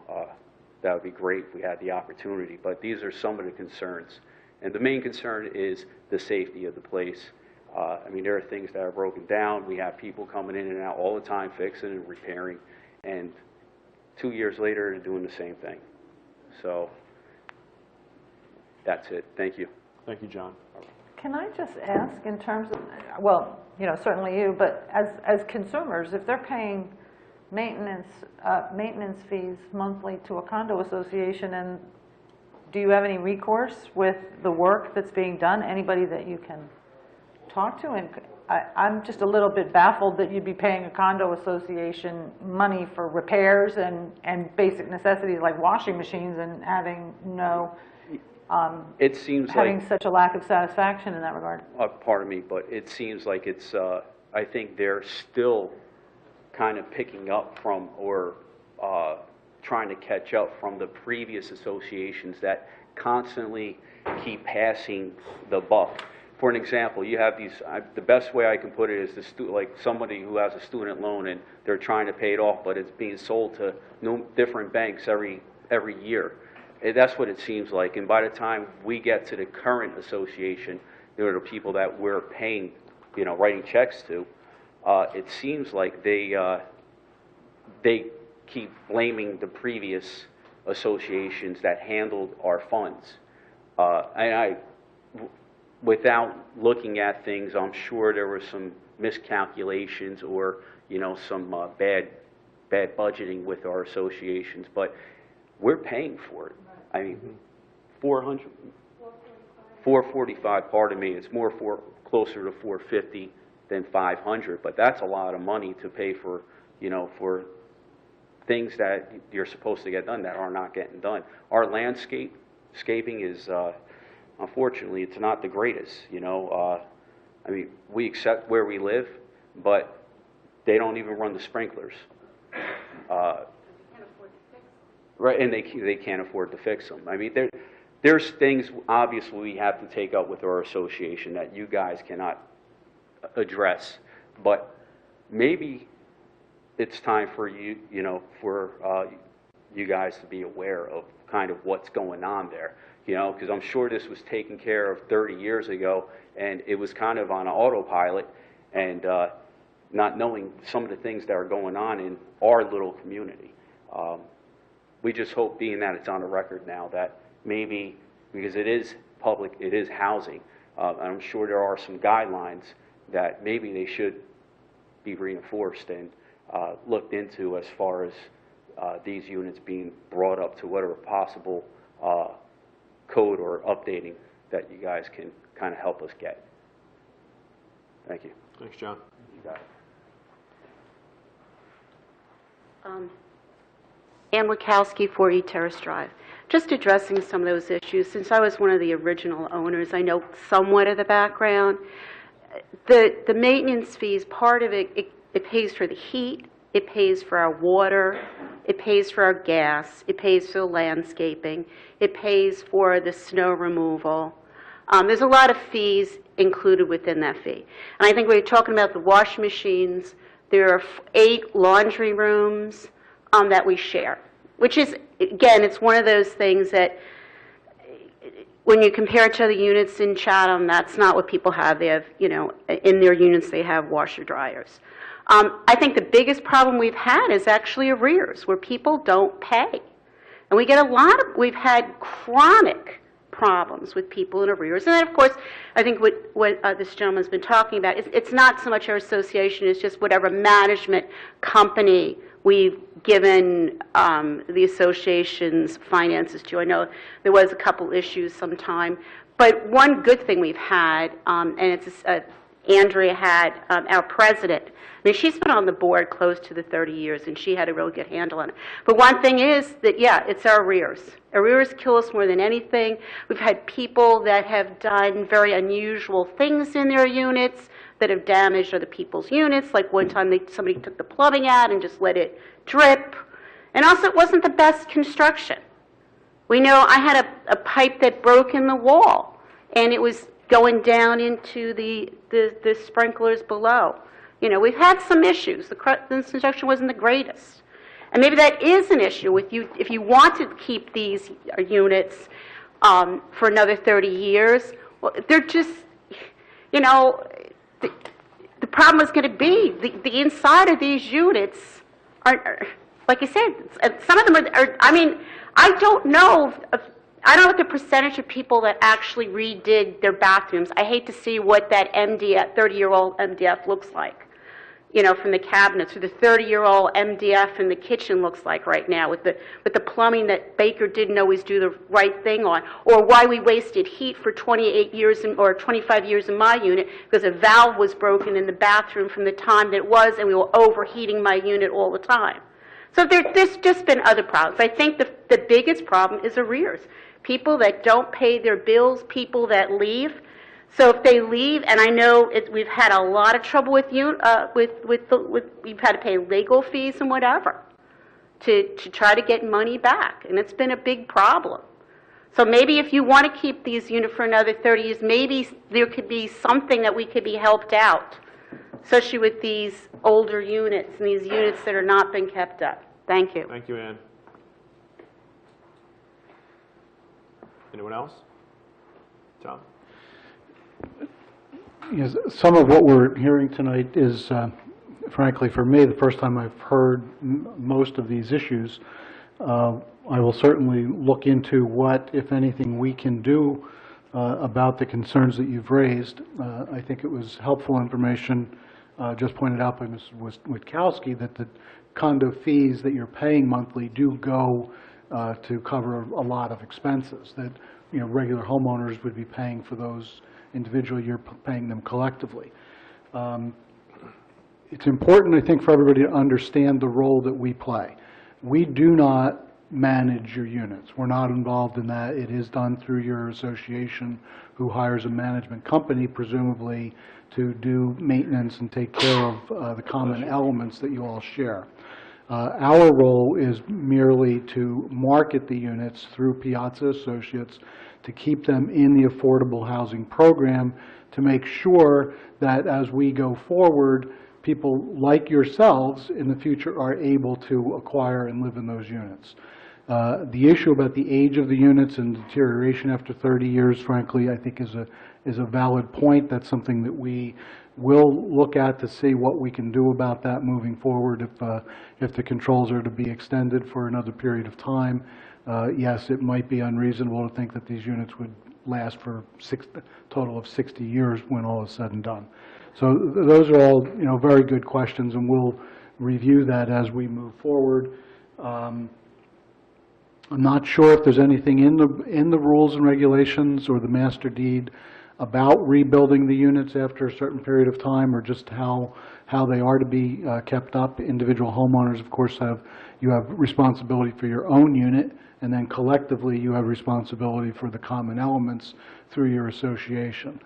Speaker 12: That would be great if we had the opportunity, but these are some of the concerns. And the main concern is the safety of the place. I mean, there are things that are broken down. We have people coming in and out all the time fixing and repairing, and 2 years later they're doing the same thing. So that's it. Thank you.
Speaker 7: Thank you, John.
Speaker 4: Can I just ask in terms of, well, you know, certainly you, but as consumers, if they're paying maintenance fees monthly to a condo association, and do you have any recourse with the work that's being done? Anybody that you can talk to? And I'm just a little bit baffled that you'd be paying a condo association money for repairs and basic necessities like washing machines and having no,
Speaker 12: it seems
Speaker 4: having
Speaker 12: like,
Speaker 4: such a lack of satisfaction in that regard.
Speaker 12: pardon me, but it seems like it's, I think they're still kind of picking up from, or trying to catch up from the previous associations that constantly keep passing the buck. For an example, you have these, the best way I can put it is like somebody who has a student loan and they're trying to pay it off, but it's being sold to different banks every year. That's what it seems like. And by the time we get to the current association, there are the people that we're paying, you know, writing checks to, it seems like they keep blaming the previous associations that handled our funds. And without looking at things, I'm sure there were some miscalculations or, you know, some bad budgeting with our associations, but we're paying for it. I mean, 445, pardon me, it's more closer to 450 than 500, but that's a lot of money to pay for, you know, for things that you're supposed to get done that are not getting done. Our landscaping is, unfortunately, it's not the greatest, you know. I mean, we accept where we live, but they don't even run the sprinklers. Right, and they can't afford to fix them. I mean, there's things, obviously, we have to take up with our association that you guys cannot address, but maybe it's time for you, you know, for you guys to be aware of kind of what's going on there, you know, because I'm sure this was taken care of 30 years ago, and it was kind of on autopilot, and not knowing some of the things that are going on in our little community. We just hope, being that it's on the record now, that maybe, because it is public, it is housing, I'm sure there are some guidelines that maybe they should be reinforced and looked into as far as these units being brought up to whatever possible code or updating that you guys can kind of help us get. Thank you.
Speaker 7: Thanks, John.
Speaker 12: You got it.
Speaker 10: Ann Wachowski, 4E Terrace Drive. Just addressing some of those issues. Since I was one of the original owners, I know somewhat of the background. The maintenance fees, part of it, it pays for the heat, it pays for our water, it pays for our gas, it pays for the landscaping, it pays for the snow removal. There's a lot of fees included within that fee. And I think we're talking about the washing machines. There are 8 laundry rooms that we share, which is, again, it's one of those things that when you compare it to the units in Chatham, that's not what people have. They have, you know, in their units they have washer dryers. I think the biggest problem we've had is actually arrears, where people don't pay. And we get we've had chronic problems with people in arrears. And then, of course, I think what this gentleman's been talking about, it's not so much our association, it's just whatever management company we've given the association's finances to. I know there was a couple issues sometime, but one good thing we've had, and it's Andrea had, our president. I mean, she's been on the board close to the 30 years, and she had a real good handle on it. But one thing is that, yeah, it's our arrears. Arrears kill us more than anything. We've had people that have done very unusual things in their units that have damaged other people's units. Like one time somebody took the plumbing out and just let it drip. And also, it wasn't the best construction. We know I had a pipe that broke in the wall, and it was going down into the sprinklers below. You know, we've had some issues. The construction wasn't the greatest. And maybe that is an issue with you if you want to keep these units for another 30 years. Well, they're just, you know, the problem is going to be the inside of these units are, like I said, some of them are I mean, I don't know what the percentage of people that actually redid their bathrooms. I hate to see what that MDF, 30-year-old MDF looks like, you know, from the cabinets, or the 30-year-old MDF in the kitchen looks like right now with the plumbing that Baker didn't always do the right thing on, or why we wasted heat for 28 years or 25 years in my unit because a valve was broken in the bathroom from the time that it was, and we were overheating my unit all the time. So there's just been other problems. I think the biggest problem is arrears. People that don't pay their bills, people that leave. So if they leave, and I know we've had a lot of trouble with you, we've had to pay legal fees and whatever to try to get money back, and it's been a big problem. So maybe if you want to keep these units for another 30 years, maybe there could be something that we could be helped out, especially with these older units and these units that are not being kept up. Thank you.
Speaker 7: Thank you, Ann. Anyone else? Tom?
Speaker 5: Yes, some of what we're hearing tonight is, frankly, for me, the first time I've heard most of these issues. I will certainly look into what, if anything, we can do about the concerns that you've raised. I think it was helpful information just pointed out by Ms. Witkowski that the condo fees that you're paying monthly do go to cover a lot of expenses that, you know, regular homeowners would be paying for those individually. You're paying them collectively. It's important, I think, for everybody to understand the role that we play. We do not manage your units. We're not involved in that. It is done through your association, who hires a management company, presumably, to do maintenance and take care of the common elements that you all share. Our role is merely to market the units through Piazza Associates, to keep them in the affordable housing program, to make sure that as we go forward, people like yourselves in the future are able to acquire and live in those units. The issue about the age of the units and deterioration after 30 years, frankly, I think is a valid point. That's something that we will look at to see what we can do about that moving forward. If the controls are to be extended for another period of time, yes, it might be unreasonable to think that these units would last for a total of 60 years when all is said and done. So those are all, you know, very good questions, and we'll review that as we move forward. I'm not sure if there's anything in the rules and regulations or the master deed about rebuilding the units after a certain period of time, or just how they are to be kept up. Individual homeowners, of course, have you have responsibility for your own unit, and then collectively you have responsibility for the common elements through your association.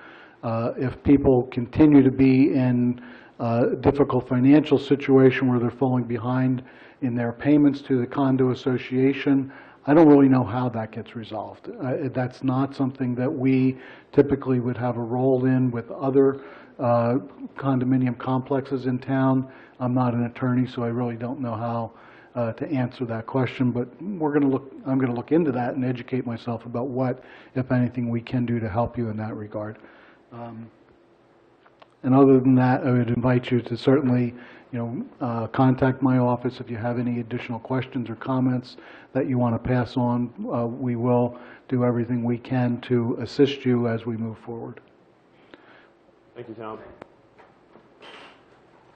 Speaker 5: If people continue to be in a difficult financial situation where they're falling behind in their payments to the condo association, I don't really know how that gets resolved. That's not something that we typically would have a role in with other condominium complexes in town. I'm not an attorney, so I really don't know how to answer that question, but I'm going to look into that and educate myself about what, if anything, we can do to help you in that regard. And other than that, I would invite you to certainly, contact my office if you have any additional questions or comments that you want to pass on. We will do everything we can to assist you as we move forward.
Speaker 7: Thank you, Tom.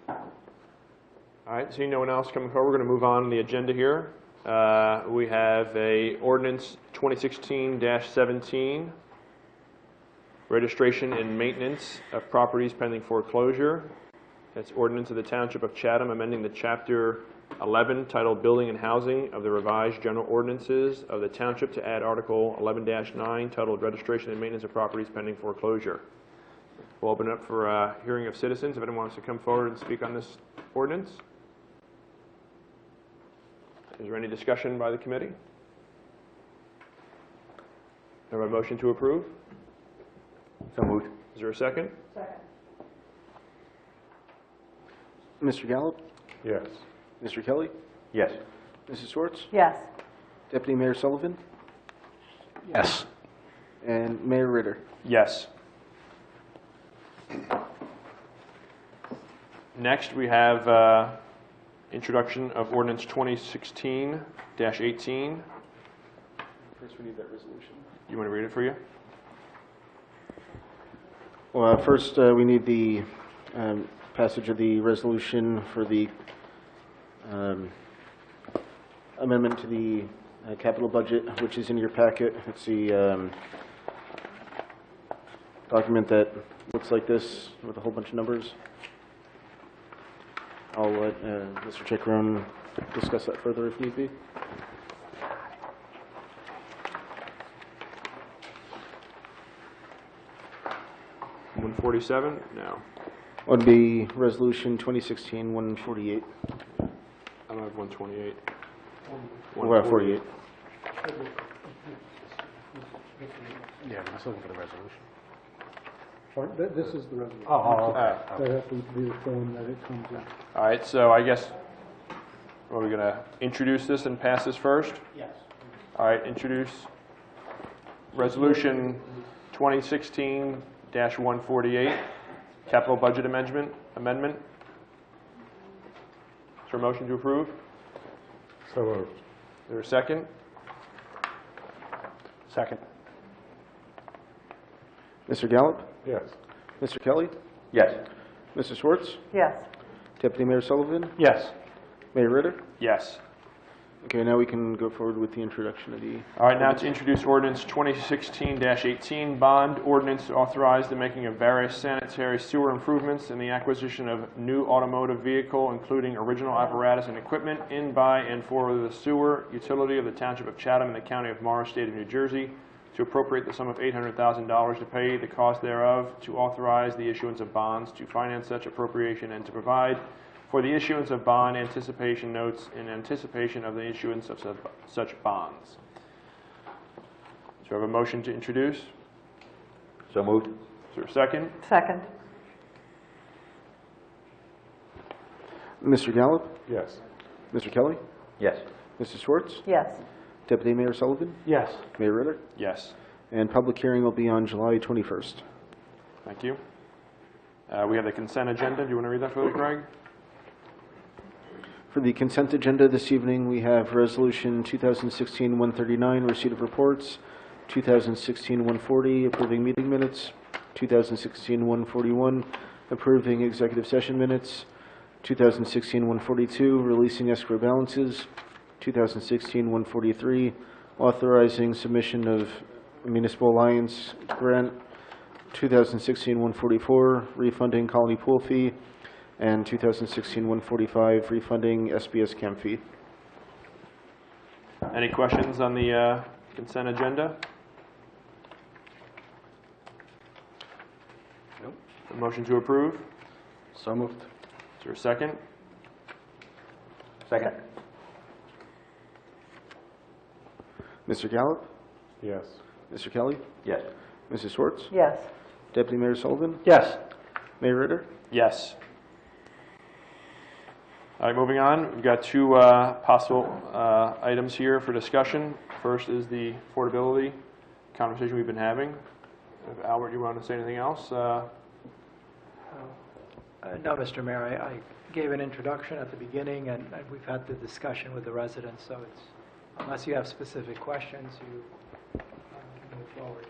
Speaker 7: All right, seeing no one else coming forward, we're going to move on the agenda here. We have a ordinance 2016-17, registration and maintenance of properties pending foreclosure. That's ordinance of the Township of Chatham amending the Chapter 11 titled Building and Housing of the revised general ordinances of the Township to add Article 11-9 titled Registration and Maintenance of Properties pending foreclosure. We'll open it up for a hearing of citizens. If anyone wants to come forward and speak on this ordinance. Is there any discussion by the committee? Do I have a motion to approve?
Speaker 3: So moved.
Speaker 7: Is there a second?
Speaker 4: Second.
Speaker 2: Mr. Gallup?
Speaker 6: Yes.
Speaker 2: Mr. Kelly?
Speaker 3: Yes.
Speaker 2: Mrs. Schwartz?
Speaker 4: Yes.
Speaker 2: Deputy Mayor Sullivan?
Speaker 3: Yes.
Speaker 2: And Mayor Ritter?
Speaker 7: Yes. Next, we have introduction of ordinance 2016-18.
Speaker 2: First, we need that resolution.
Speaker 7: You want to read it for you?
Speaker 2: Well, first, we need the passage of the resolution for the amendment to the capital budget, which is in your packet. It's the document that looks like this with a whole bunch of numbers. I'll let Mr. Chickrone discuss that further if need be.
Speaker 7: $147? No.
Speaker 2: Would be resolution 2016-148.
Speaker 7: I don't have 128.
Speaker 2: We're at 48.
Speaker 6: Yeah, I'm just looking for the resolution.
Speaker 5: This is the resolution.
Speaker 6: Okay.
Speaker 5: That happens to be the form that it comes in.
Speaker 7: All right, so I guess, are we going to introduce this and pass this first?
Speaker 11: Yes.
Speaker 7: All right, introduce resolution 2016-148, capital budget amendment. Is there a motion to approve?
Speaker 6: So moved.
Speaker 7: Is there a second?
Speaker 6: Second.
Speaker 2: Mr. Gallup?
Speaker 6: Yes.
Speaker 2: Mr. Kelly?
Speaker 3: Yes.
Speaker 2: Mrs. Schwartz?
Speaker 4: Yes.
Speaker 2: Deputy Mayor Sullivan?
Speaker 6: Yes.
Speaker 2: Mayor Ritter?
Speaker 7: Yes.
Speaker 2: Okay, now we can go forward with the introduction of the...
Speaker 7: All right, now to introduce ordinance 2016-18, bond ordinance to authorize the making of various sanitary sewer improvements and the acquisition of new automotive vehicle, including original apparatus and equipment in, by, and for the sewer utility of the Township of Chatham in the County of Morris, State of New Jersey, to appropriate the sum of $800,000 to pay the cost thereof, to authorize the issuance of bonds to finance such appropriation, and to provide for the issuance of bond anticipation notes in anticipation of the issuance of such bonds. Do you have a motion to introduce?
Speaker 3: So moved.
Speaker 7: Is there a second?
Speaker 4: Second.
Speaker 2: Mr. Gallup?
Speaker 6: Yes.
Speaker 2: Mr. Kelly?
Speaker 3: Yes.
Speaker 2: Mrs. Schwartz?
Speaker 4: Yes.
Speaker 2: Deputy Mayor Sullivan?
Speaker 6: Yes.
Speaker 2: Mayor Ritter?
Speaker 7: Yes.
Speaker 2: And public hearing will be on July 21st.
Speaker 7: Thank you. We have the consent agenda. Do you want to read that for us, Greg?
Speaker 2: For the consent agenda this evening, we have Resolution 2016-139, receipt of reports, 2016-140, approving meeting minutes, 2016-141, approving executive session minutes, 2016-142, releasing escrow balances, 2016-143, authorizing submission of municipal alliance grant, 2016-144, refunding colony pool fee, and 2016-145, refunding SBS camp fee.
Speaker 7: Any questions on the consent agenda? Nope. A motion to approve?
Speaker 2: So moved.
Speaker 7: Is there a second?
Speaker 3: Second?
Speaker 2: Mr. Gallup?
Speaker 6: Yes.
Speaker 2: Mr. Kelly?
Speaker 3: Yes.
Speaker 2: Mrs. Schwartz?
Speaker 4: Yes.
Speaker 2: Deputy Mayor Sullivan?
Speaker 11: Yes.
Speaker 2: Mayor Ritter?
Speaker 7: Yes. All right, moving on. We've got two possible items here for discussion. First is the affordability conversation we've been having. If Albert, you want to say anything else?
Speaker 11: No, Mr. Mayor, I gave an introduction at the beginning, and we've had the discussion with the residents, so it's, unless you have specific questions, you can move forward.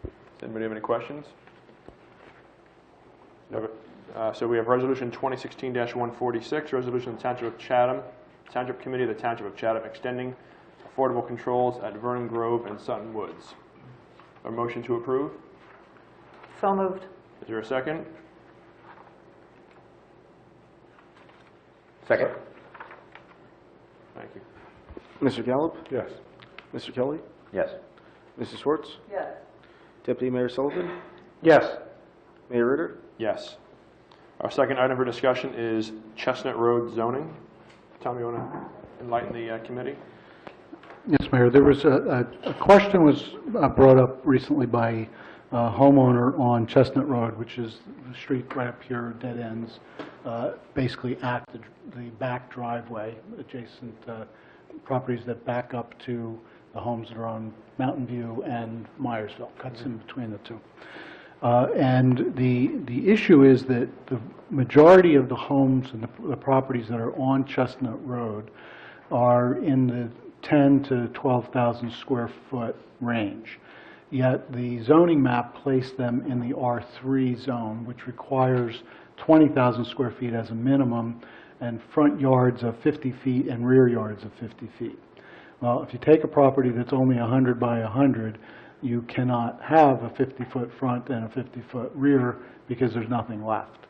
Speaker 7: Does anybody have any questions? No. So we have Resolution 2016-146, resolution of the Township of Chatham, Township Committee of the Township of Chatham extending affordable controls at Vernon Grove and Sutton Woods. A motion to approve?
Speaker 4: So moved.
Speaker 7: Is there a second?
Speaker 3: Second?
Speaker 7: Thank you.
Speaker 2: Mr. Gallup?
Speaker 6: Yes.
Speaker 2: Mr. Kelly?
Speaker 3: Yes.
Speaker 2: Mrs. Schwartz?
Speaker 4: Yes.
Speaker 2: Deputy Mayor Sullivan?
Speaker 11: Yes.
Speaker 2: Mayor Ritter?
Speaker 7: Yes. Our second item for discussion is Chestnut Road zoning. Tom, you want to enlighten the committee?
Speaker 5: Yes, Mayor. There was a question was brought up recently by a homeowner on Chestnut Road, which is the street right up here, dead ends, basically at the back driveway, adjacent properties that back up to the homes that are on Mountain View and Myersville, cuts in between the two. And the issue is that the majority of the homes and the properties that are on Chestnut Road are in the 10 to 12,000 square foot range. Yet the zoning map placed them in the R3 zone, which requires 20,000 square feet as a minimum and front yards of 50 feet and rear yards of 50 feet. Well, if you take a property that's only 100 by 100, you cannot have a 50-foot front and a 50-foot rear because there's nothing left.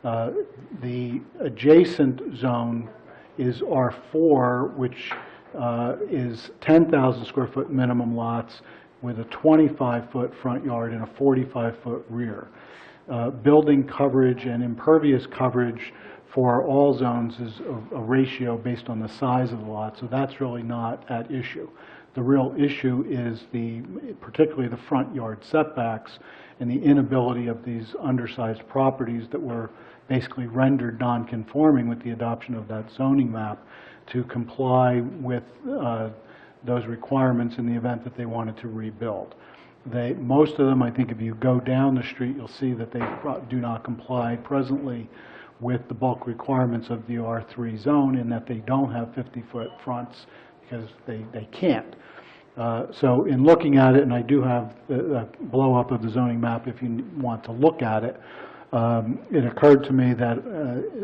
Speaker 5: The adjacent zone is R4, which is 10,000 square foot minimum lots with a 25-foot front yard and a 45-foot rear. Building coverage and impervious coverage for all zones is a ratio based on the size of the lot, so that's really not at issue. The real issue is particularly the front yard setbacks and the inability of these undersized properties that were basically rendered non-conforming with the adoption of that zoning map to comply with those requirements in the event that they wanted to rebuild. Most of them, I think if you go down the street, you'll see that they do not comply presently with the bulk requirements of the R3 zone in that they don't have 50-foot fronts because they can't. So in looking at it, and I do have the blow-up of the zoning map if you want to look at it, it occurred to me that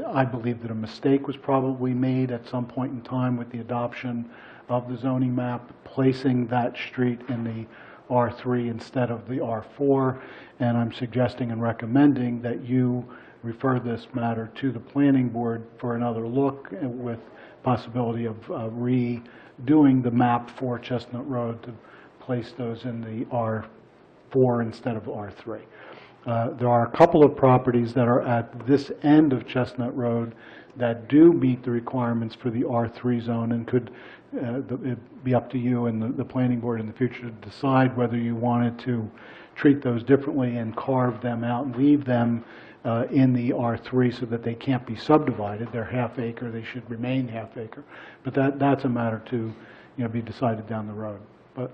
Speaker 5: I believe that a mistake was probably made at some point in time with the adoption of the zoning map, placing that street in the R3 instead of the R4, and I'm suggesting and recommending that you refer this matter to the planning board for another look with possibility of redoing the map for Chestnut Road to place those in the R4 instead of R3. There are a couple of properties that are at this end of Chestnut Road that do meet the requirements for the R3 zone and could it'd be up to you and the planning board in the future to decide whether you wanted to treat those differently and carve them out and leave them in the R3 so that they can't be subdivided. They're half acre, they should remain half acre. But that's a matter to be decided down the road. But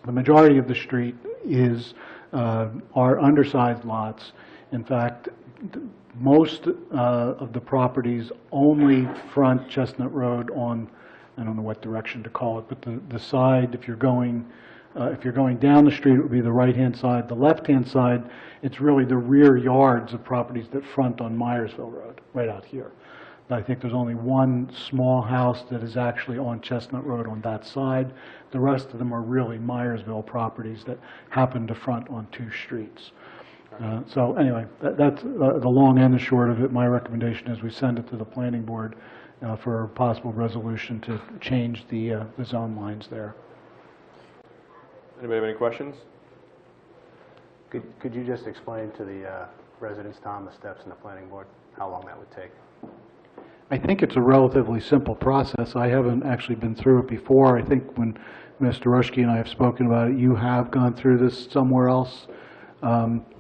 Speaker 5: the majority of the street are undersized lots. In fact, most of the properties only front Chestnut Road on, I don't know what direction to call it, but the side, if you're going down the street, it would be the right-hand side. The left-hand side, it's really the rear yards of properties that front on Myersville Road, right out here. I think there's only one small house that is actually on Chestnut Road on that side. The rest of them are really Myersville properties that happen to front on two streets. So anyway, that's the long and the short of it. My recommendation is we send it to the planning board for a possible resolution to change the zone lines there.
Speaker 7: Anybody have any questions?
Speaker 13: Could you just explain to the residents, Tom, the steps in the planning board, how long that would take?
Speaker 5: I think it's a relatively simple process. I haven't actually been through it before. I think when Mr. Rushke and I have spoken about it, you have gone through this somewhere else.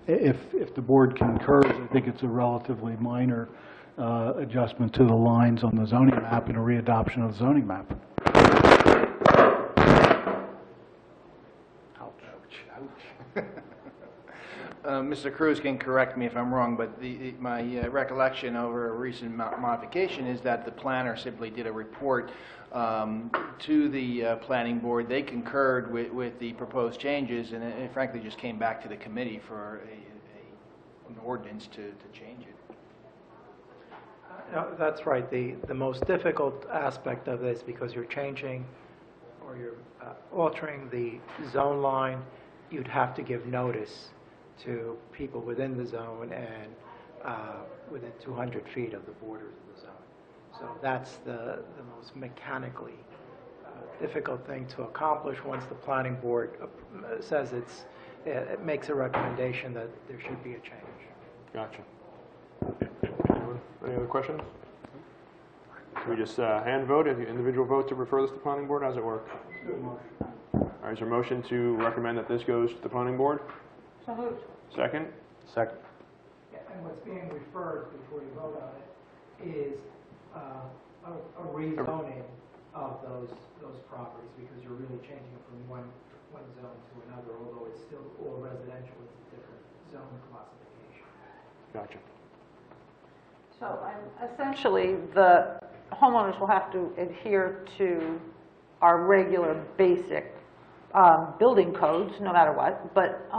Speaker 5: If the board concurs, I think it's a relatively minor adjustment to the lines on the zoning map and a readoption of the zoning map.
Speaker 8: Mr. Cruz can correct me if I'm wrong, but my recollection over a recent modification is that the planner simply did a report to the planning board. They concurred with the proposed changes, and it frankly just came back to the committee for an ordinance to change it.
Speaker 11: No, that's right. The most difficult aspect of this, because you're changing or you're altering the zone line, you'd have to give notice to people within the zone and within 200 feet of the borders of the zone. So that's the most mechanically difficult thing to accomplish once the planning board says it makes a recommendation that there should be a change.
Speaker 7: Gotcha. Any other questions? Can we just hand vote, individual vote to refer this to planning board? How does it work? All right, is there a motion to recommend that this goes to the planning board?
Speaker 4: So moved.
Speaker 7: Second?
Speaker 13: Second.
Speaker 11: Yeah, and what's being referred before you vote on it is a rezoning of those properties, because you're really changing it from one zone to another, although it's still all residential, it's a different zone classification.
Speaker 7: Gotcha.
Speaker 4: So essentially, the homeowners will have to adhere to our regular basic building codes, no matter what, but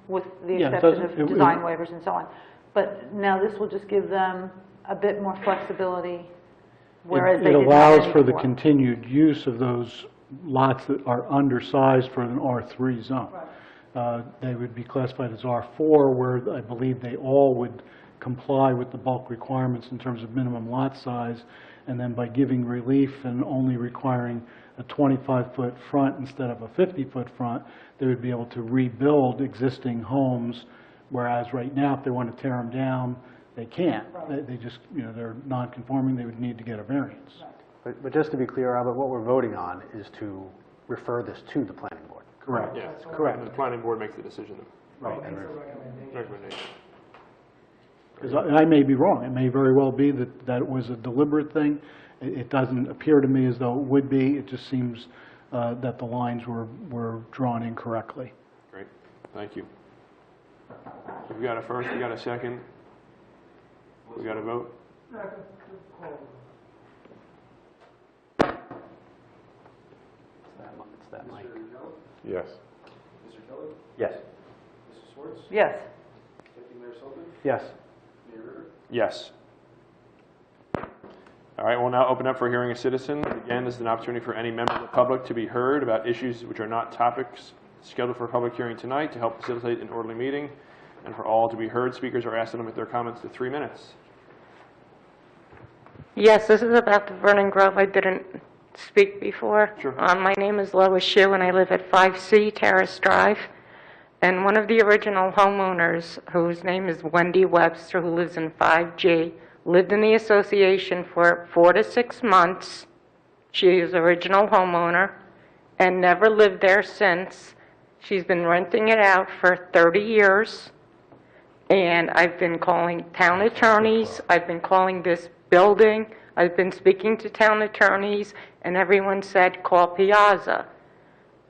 Speaker 4: with the
Speaker 5: Yeah,
Speaker 4: exception of design waivers and so on. But now this will just give them a bit more flexibility, whereas they
Speaker 5: It
Speaker 4: didn't have
Speaker 5: allows
Speaker 4: any
Speaker 5: for the
Speaker 4: before.
Speaker 5: continued use of those lots that are undersized for an R3 zone. They would be classified as R4, where I believe they all would comply with the bulk requirements in terms of minimum lot size, and then by giving relief and only requiring a 25-foot front instead of a 50-foot front, they would be able to rebuild existing homes, whereas right now, if they want to tear them down, they can't. They just, they're non-conforming, they would need to get a variance.
Speaker 13: But just to be clear, Albert, what we're voting on is to refer this to the planning board.
Speaker 5: Correct.
Speaker 7: Yeah,
Speaker 5: Correct.
Speaker 7: the planning board makes the decision.
Speaker 5: Right.
Speaker 7: Recommendation.
Speaker 5: Because I may be wrong. It may very well be that it was a deliberate thing. It doesn't appear to me as though it would be. It just seems that the lines were drawn incorrectly.
Speaker 7: Great, thank you. So we got a first, we got a second. We got a vote?
Speaker 13: It's that mic.
Speaker 6: Yes.
Speaker 13: Yes.
Speaker 4: Yes.
Speaker 13: Yes.
Speaker 7: Yes. All right, we'll now open up for hearing a citizen. Again, this is an opportunity for any member of the public to be heard about issues which are not topics scheduled for a public hearing tonight to help facilitate an orderly meeting. And for all to be heard, speakers are asked to limit their comments to 3 minutes.
Speaker 14: Yes, this is about the Vernon Grove. I didn't speak before.
Speaker 7: Sure.
Speaker 14: My name is Lois Shue, and I live at 5C Terrace Drive. And one of the original homeowners, whose name is Wendy Webster, who lives in 5G, lived in the association for 4 to 6 months. She is original homeowner and never lived there since. She's been renting it out for 30 years. And I've been calling town attorneys. I've been calling this building. I've been speaking to town attorneys, and everyone said, call Piazza.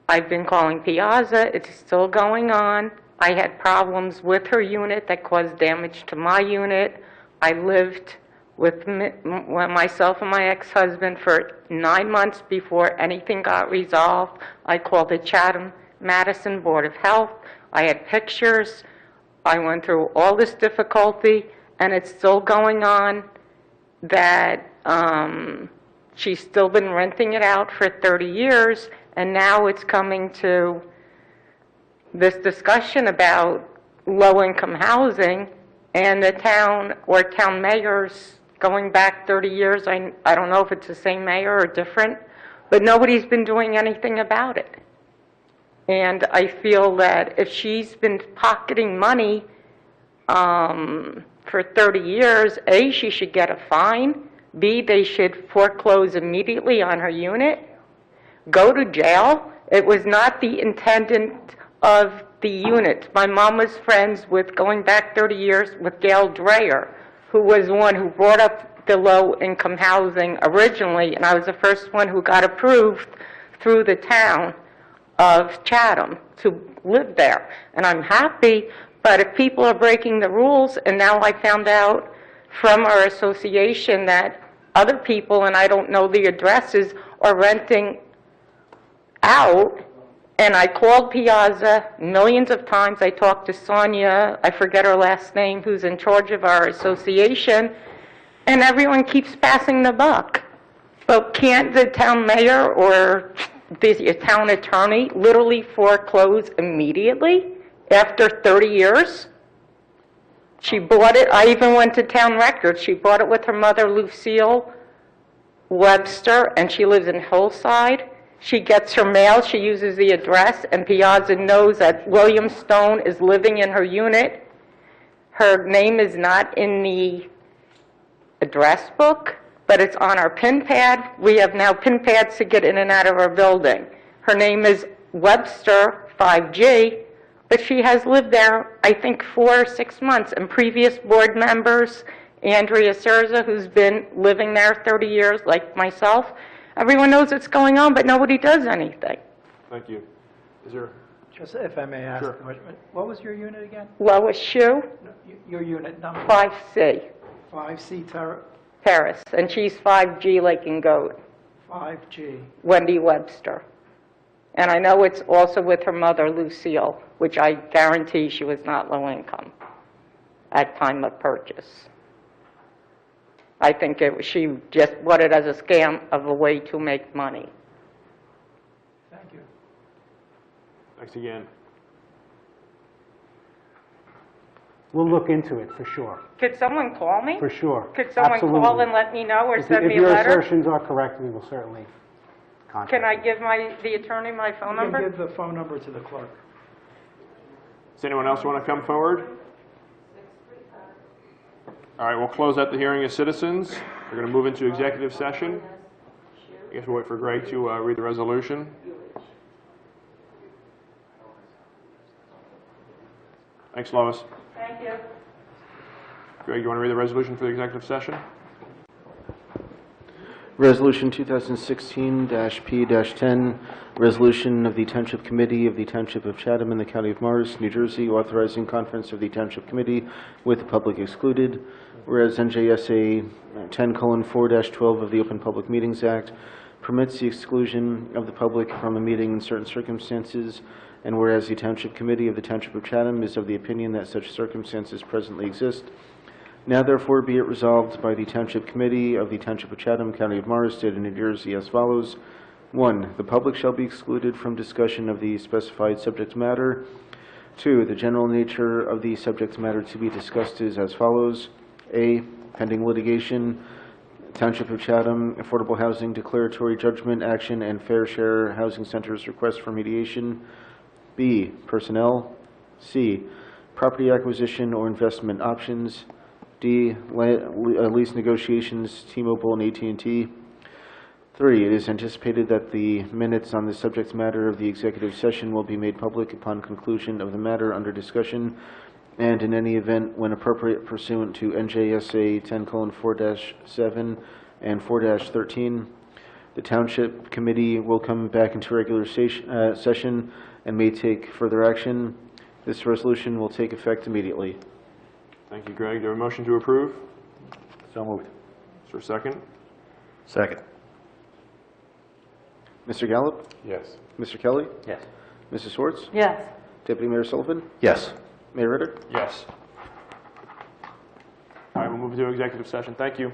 Speaker 14: I've been calling Piazza. It's still going on. I had problems with her unit that caused damage to my unit. I lived with myself and my ex-husband for 9 months before anything got resolved. I called the Chatham-Madison Board of Health. I had pictures. I went through all this difficulty, and it's still going on. That she's still been renting it out for 30 years, and now it's coming to this discussion about low-income housing, and the town or town mayor's going back 30 years. I don't know if it's the same mayor or different, but nobody's been doing anything about it. And I feel that if she's been pocketing money for 30 years, A, she should get a fine. B, they should foreclose immediately on her unit, go to jail. It was not the intendant of the unit. My mom was friends with, going back 30 years, with Gail Dreyer, who was the one who brought up the low-income housing originally, and I was the first one who got approved through the town of Chatham to live there. And I'm happy, but if people are breaking the rules, and now I found out from our association that other people, and I don't know the addresses, are renting out, and I called Piazza millions of times. I talked to Sonia, I forget her last name, who's in charge of our association, and everyone keeps passing the buck. But can't the town mayor or the town attorney literally foreclose immediately after 30 years? She bought it, I even went to town records, she bought it with her mother, Lucille Webster, and she lives in Hillside. She gets her mail, she uses the address, and Piazza knows that William Stone is living in her unit. Her name is not in the address book, but it's on our pin pad. We have now pin pads to get in and out of our building. Her name is Webster 5G, but she has lived there, I think, 4 or 6 months. And previous board members, Andrea Cerza, who's been living there 30 years, like myself, everyone knows what's going on, but nobody does anything.
Speaker 7: Thank you. Is there?
Speaker 11: Just if I may ask,
Speaker 7: Sure.
Speaker 11: what was your unit again?
Speaker 14: Lois Shoe,
Speaker 11: Your unit number?
Speaker 14: 5C,
Speaker 11: 5C
Speaker 14: Terrace, and she's 5G Lake and Goat,
Speaker 11: 5G.
Speaker 14: Wendy Webster. And I know it's also with her mother, Lucille, which I guarantee she was not low income at time of purchase. I think she just bought it as a scam of a way to make money.
Speaker 11: Thank you.
Speaker 7: Thanks again.
Speaker 13: We'll look into it for sure,
Speaker 14: Could someone call me?
Speaker 13: for sure.
Speaker 14: Could someone
Speaker 13: Absolutely.
Speaker 14: call and let me know or send me
Speaker 13: If
Speaker 14: a
Speaker 13: your
Speaker 14: letter?
Speaker 13: assertions are correct, we will certainly contact
Speaker 14: Can I
Speaker 13: you.
Speaker 14: give the attorney my phone
Speaker 11: You can
Speaker 14: number?
Speaker 11: give the phone number to the clerk.
Speaker 7: Does anyone else want to come forward? All right, we'll close out the hearing of citizens. We're going to move into executive session. I guess we'll wait for Greg to read the resolution. Thanks, Lois.
Speaker 14: Thank you.
Speaker 7: Greg, you want to read the resolution for the executive session?
Speaker 2: Resolution 2016-P-10, resolution of the Township Committee of the Township of Chatham in the County of Morris, New Jersey, authorizing conference of the Township Committee with the public excluded, whereas NJSA 10:4-12 of the Open Public Meetings Act permits the exclusion of the public from a meeting in certain circumstances, and whereas the Township Committee of the Township of Chatham is of the opinion that such circumstances presently exist, now therefore be it resolved by the Township Committee of the Township of Chatham, County of Morris, State of New Jersey as follows. 1. The public shall be excluded from discussion of the specified subject matter. 2. The general nature of the subject matter to be discussed is as follows. A. Pending litigation, Township of Chatham, Affordable Housing Declaratory Judgment Action and Fair Share Housing Centers Request for Mediation. B. Personnel. C. Property acquisition or investment options. D. Lease negotiations, T-Mobile and AT&T. 3. It is anticipated that the minutes on the subject matter of the executive session will be made public upon conclusion of the matter under discussion, and in any event when appropriate pursuant to NJSA 10:4-7 and 4-13. The Township Committee will come back into regular session and may take further action. This resolution will take effect immediately.
Speaker 7: Thank you, Greg. Do you have a motion to approve?
Speaker 13: So moved.
Speaker 7: Is there a second?
Speaker 3: Second.
Speaker 2: Mr. Gallup?
Speaker 6: Yes.
Speaker 2: Mr. Kelly?
Speaker 3: Yes.
Speaker 2: Mrs. Swartz?
Speaker 4: Yes.
Speaker 2: Deputy Mayor Sullivan?
Speaker 3: Yes.
Speaker 2: Mayor Ritter?
Speaker 7: Yes. All right, we'll move to executive session. Thank you.